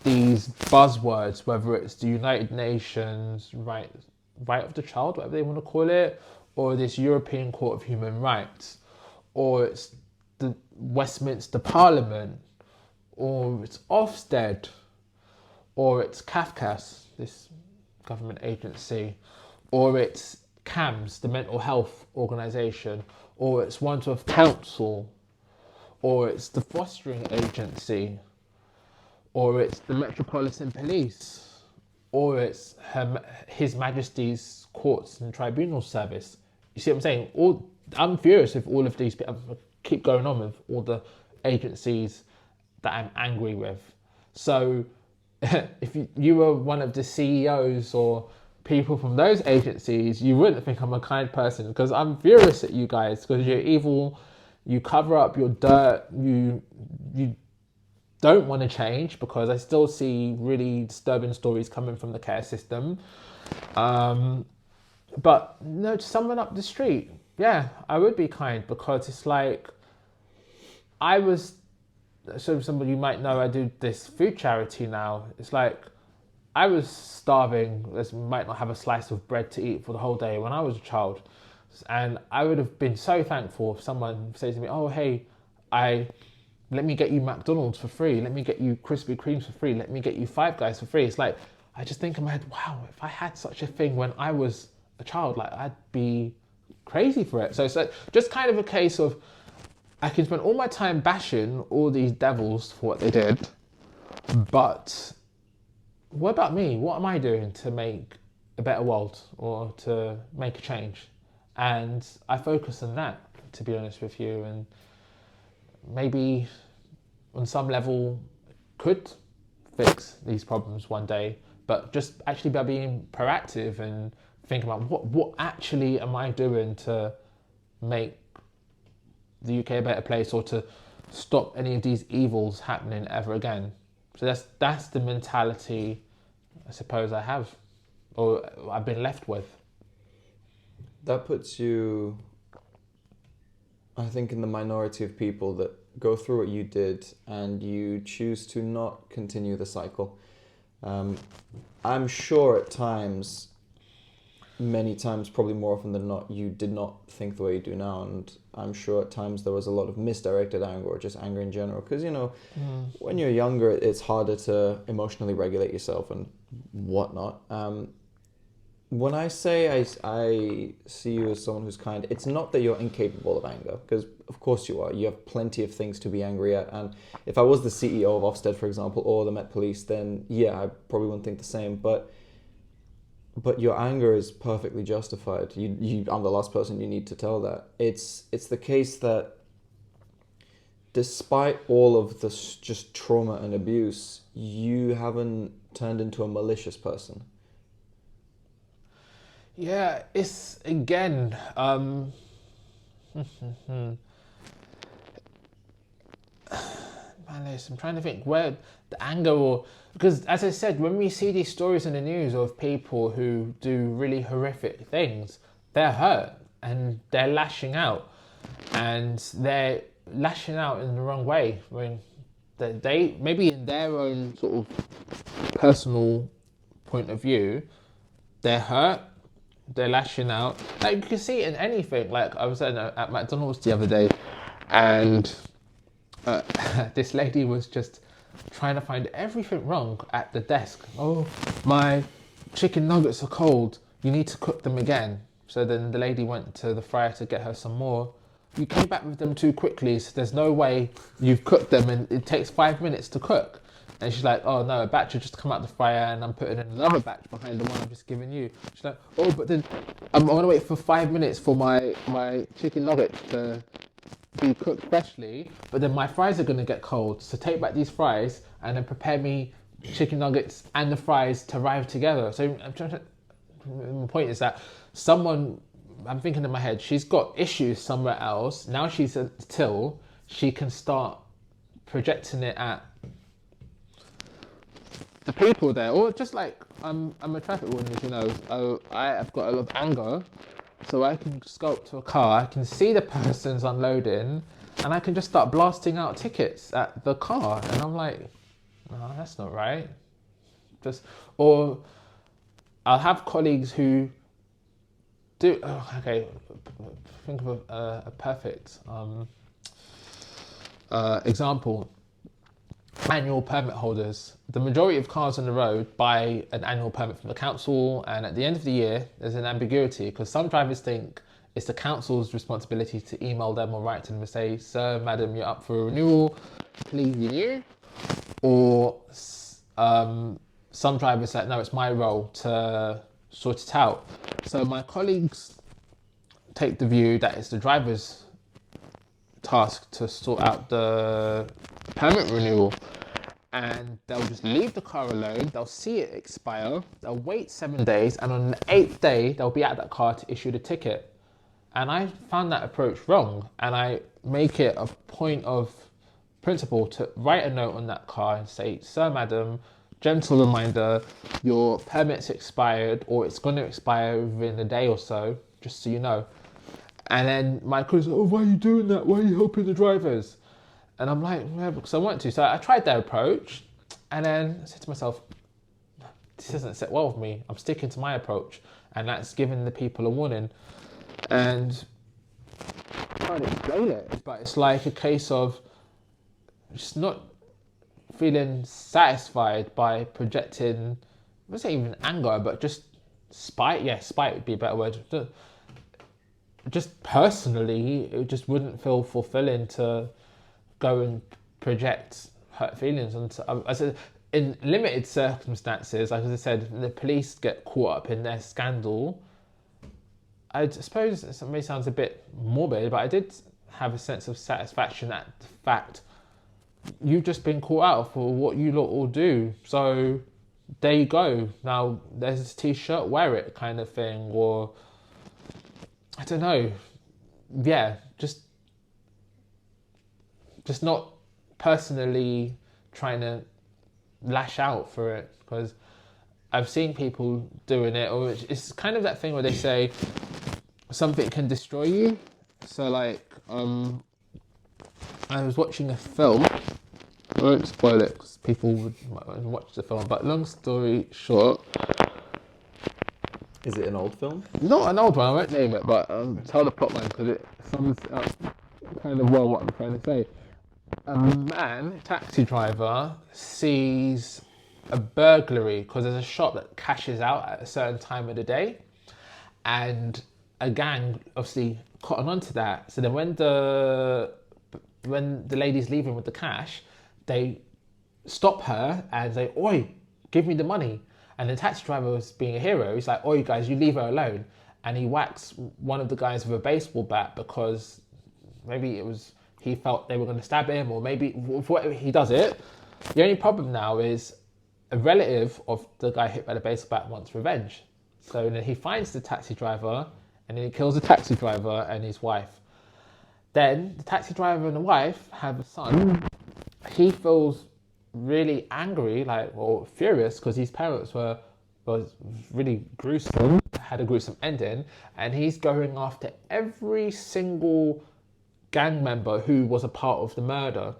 these buzzwords, whether it's the United Nations, right of the child, whatever they want to call it, or this European Court of Human Rights, or it's the Westminster Parliament, or it's Ofsted, or it's CAFCAS, this government agency, or it's CAMS, the mental health organisation, or it's Wandsworth Council, or it's the fostering agency, or it's the Metropolitan Police, or it's His Majesty's Courts and Tribunal Service. You see what I'm saying? I'm furious with all of these. I keep going on with all the agencies that I'm angry with. So if you were one of the CEOs or people from those agencies, you wouldn't think I'm a kind person, because I'm furious at you guys, because you're evil, you cover up your dirt, you don't want to change, because I still see really disturbing stories coming from the care system. But no, to someone up the street, yeah, I would be kind, because it's like so somebody you might know, I do this food charity now. It's like I was starving, might not have a slice of bread to eat for the whole day when I was a child. And I would have been so thankful if someone says to me, oh, hey, let me get you McDonald's for free. Let me get you Krispy Kremes for free. Let me get you Five Guys for free. It's like, I just think in my head, wow, if I had such a thing when I was a child, like I'd be crazy for it. So it's just kind of a case of, I can spend all my time bashing all these devils for what they did, but what about me? What am I doing to make a better world or to make a change? And I focus on that, to be honest with you, and maybe on some level could fix these problems one day, but just actually by being proactive and thinking about what actually am I doing to make the UK a better place, or to stop any of these evils happening ever again. So that's the mentality I suppose I have, or I've been left with. That puts you, I think, in the minority of people that go through what you did and you choose to not continue the cycle. I'm sure at times many times, probably more often than not, you did not think the way you do now. And I'm sure at times there was a lot of misdirected anger or just anger in general. Because, when you're younger, it's harder to emotionally regulate yourself and whatnot. When I say I see you as someone who's kind, it's not that you're incapable of anger, because of course you are. You have plenty of things to be angry at. And if I was the CEO of Ofsted, for example, or the Met Police, then yeah, I probably wouldn't think the same. But your anger is perfectly justified. I'm the last person you need to tell that. It's the case that despite all of this just trauma and abuse, you haven't turned into a malicious person. Yeah, it's again, man, I'm trying to think where the anger or, because as I said, when we see these stories in the news of people who do really horrific things, they're hurt and they're lashing out, and they're lashing out in the wrong way. I mean, they maybe in their own sort of personal point of view, they're hurt. They're lashing out. Like, you can see it in anything. Like, I was at McDonald's the other day, and this lady was just trying to find everything wrong at the desk. Oh, my chicken nuggets are cold. You need to cook them again. So then the lady went to the fryer to get her some more. You came back with them too quickly, so there's no way you've cooked them, and it takes 5 minutes to cook. And she's like, oh no, a batch had just come out the fryer and I'm putting in another batch behind the one I've just given you. She's like, oh, but then I want to wait for 5 minutes for my chicken nuggets to be cooked freshly, but then my fries are going to get cold. So take back these fries and then prepare me chicken nuggets and the fries to arrive together. So I'm trying to, the point is that I'm thinking in my head, she's got issues somewhere else. Now she's until she can start projecting it at the people there, or just like I'm a traffic warden, as you know. I've got a lot of anger, so I can just go up to a car, I can see the person's unloading, and I can just start blasting out tickets at the car, and I'm like, no, that's not right. Or I'll have colleagues who do. Oh, okay, think of a perfect example. Annual permit holders. The majority of cars on the road buy an annual permit from the council, and at the end of the year there's an ambiguity because some drivers think it's the council's responsibility to email them or write to them and say, sir, madam, you're up for a renewal, please renew. Or some drivers say, no, it's my role to sort it out. So my colleagues take the view that it's the driver's task to sort out the permit renewal, and they'll just leave the car alone, they'll see it expire, they'll wait 7 days, and on the 8th day they'll be at that car to issue the ticket. And I found that approach wrong, and I make it a point of principle to write a note on that car and say, sir, madam, gentle reminder, your permit's expired, or it's going to expire within a day or so, just so you know. And then my colleagues are, oh, why are you doing that? Why are you helping the drivers? And I'm like, yeah, because I want to. So I tried their approach, and then I said to myself, this doesn't sit well with me. I'm sticking to my approach, and that's giving the people a warning. And I can't explain it, but it's like a case of just not feeling satisfied by projecting, I wouldn't say even anger, but just spite. Yeah, spite would be a better word. Just personally, it just wouldn't feel fulfilling to go and project hurt feelings onto. I said, in limited circumstances, like as I said, the police get caught up in their scandal. I suppose it may sound a bit morbid, but I did have a sense of satisfaction at the fact you've just been caught out for what you lot all do. So there you go. Now there's this t-shirt, wear it kind of thing, or I don't know. Yeah, just not personally trying to lash out for it, because I've seen people doing it, or it's kind of that thing where they say something can destroy you. So like, I was watching a film. I won't spoil it because people would watch the film, but long story short, Is it an old film? Not an old one, I won't name it, but tell the plot line because it sums up kind of well what I'm trying to say. A man, taxi driver, sees a burglary because there's a shop that cashes out at a certain time of the day, and a gang obviously cotton onto that. So then when the lady's leaving with the cash, they stop her and say, "Oi, give me the money." And the taxi driver was being a hero. He's like, "Oi, guys, you leave her alone." And he whacks one of the guys with a baseball bat because maybe he felt they were going to stab him, or maybe whatever, he does it. The only problem now is a relative of the guy hit by the baseball bat wants revenge. So then he finds the taxi driver and then he kills the taxi driver and his wife. Then the taxi driver and the wife have a son. He feels really angry, or furious, because his parents was really gruesome, had a gruesome ending, and he's going after every single gang member who was a part of the murder,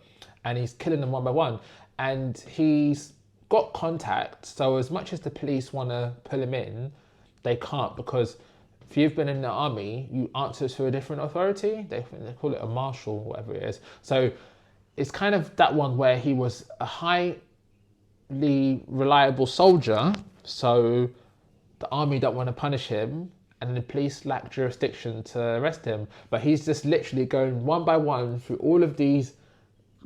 and he's killing them one by one. And he's got contact, so as much as the police want to pull him in, they can't, because if you've been in the army, you answer to a different authority. They call it a marshal, whatever it is. So it's kind of that one where he was a highly reliable soldier, so the army don't want to punish him, and the police lack jurisdiction to arrest him. But he's just literally going one by one through all of these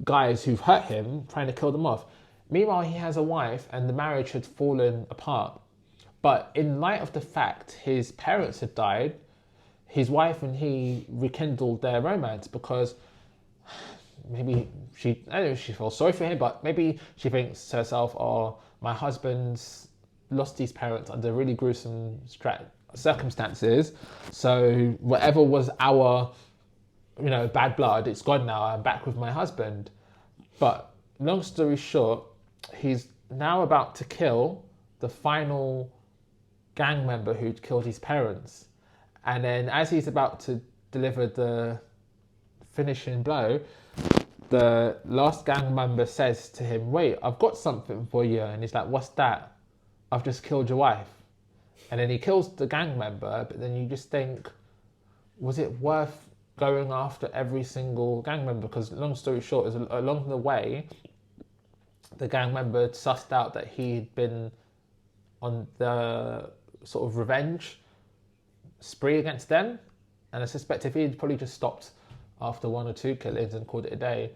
guys who've hurt him, trying to kill them off. Meanwhile, he has a wife, and the marriage had fallen apart. But in light of the fact his parents had died, his wife and he rekindled their romance, because maybe I don't know if she feels sorry for him, but maybe she thinks to herself, "Oh, my husband's lost his parents under really gruesome circumstances. So whatever was our, bad blood, it's gone now. I'm back with my husband." But long story short, he's now about to kill the final gang member who'd killed his parents. And then as he's about to deliver the finishing blow, the last gang member says to him, "Wait, I've got something for you." And he's like, "What's that?" "I've just killed your wife." And then he kills the gang member, but then you just think, was it worth going after every single gang member? Because long story short, is along the way, the gang member sussed out that he'd been on the sort of revenge spree against them. And I suspect if he'd probably just stopped after one or two killings and called it a day,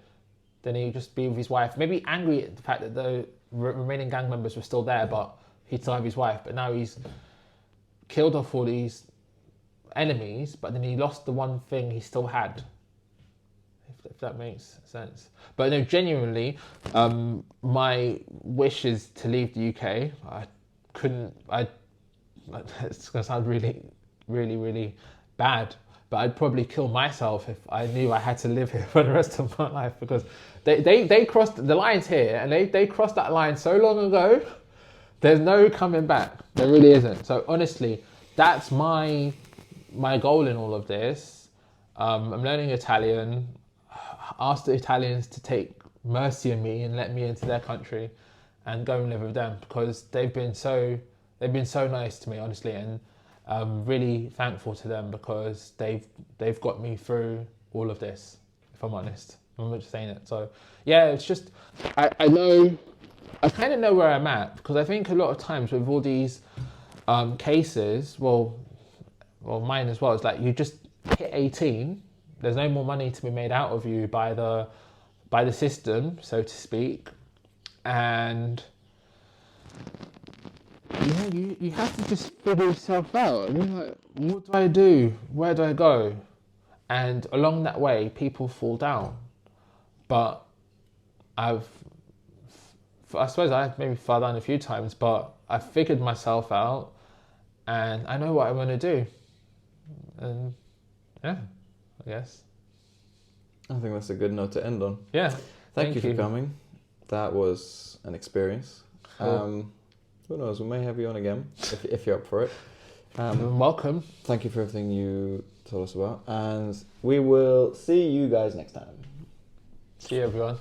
then he'd just be with his wife. Maybe angry at the fact that the remaining gang members were still there, but he'd still have his wife. But now he's killed off all these enemies, but then he lost the one thing he still had. If that makes sense. But no, genuinely, my wish is to leave the UK. It's going to sound really, really, really bad, but I'd probably kill myself if I knew I had to live here for the rest of my life, because they crossed the lines here, and they crossed that line so long ago, there's no coming back. There really isn't. So honestly, that's my goal in all of this. I'm learning Italian. Ask the Italians to take mercy on me and let me into their country and go and live with them, because they've been so nice to me, honestly, and I'm really thankful to them, because they've got me through all of this, if I'm honest. I'm not just saying it. So yeah, it's just I kind of know where I'm at, because I think a lot of times with all these cases, well mine as well, it's like you just hit 18, there's no more money to be made out of you by the system, so to speak, and yeah, you have to just figure yourself out. And you're like, what do I do? Where do I go? And along that way, people fall down. But I suppose I've maybe fell down a few times, but I figured myself out, and I know what I want to do. And yeah, I guess. I think that's a good note to end on. Yeah. Thank you for coming. That was an experience. Cool. Who knows, we may have you on again if you're up for it. Welcome. Thank you for everything you told us about, and we will see you guys next time. See you, everyone.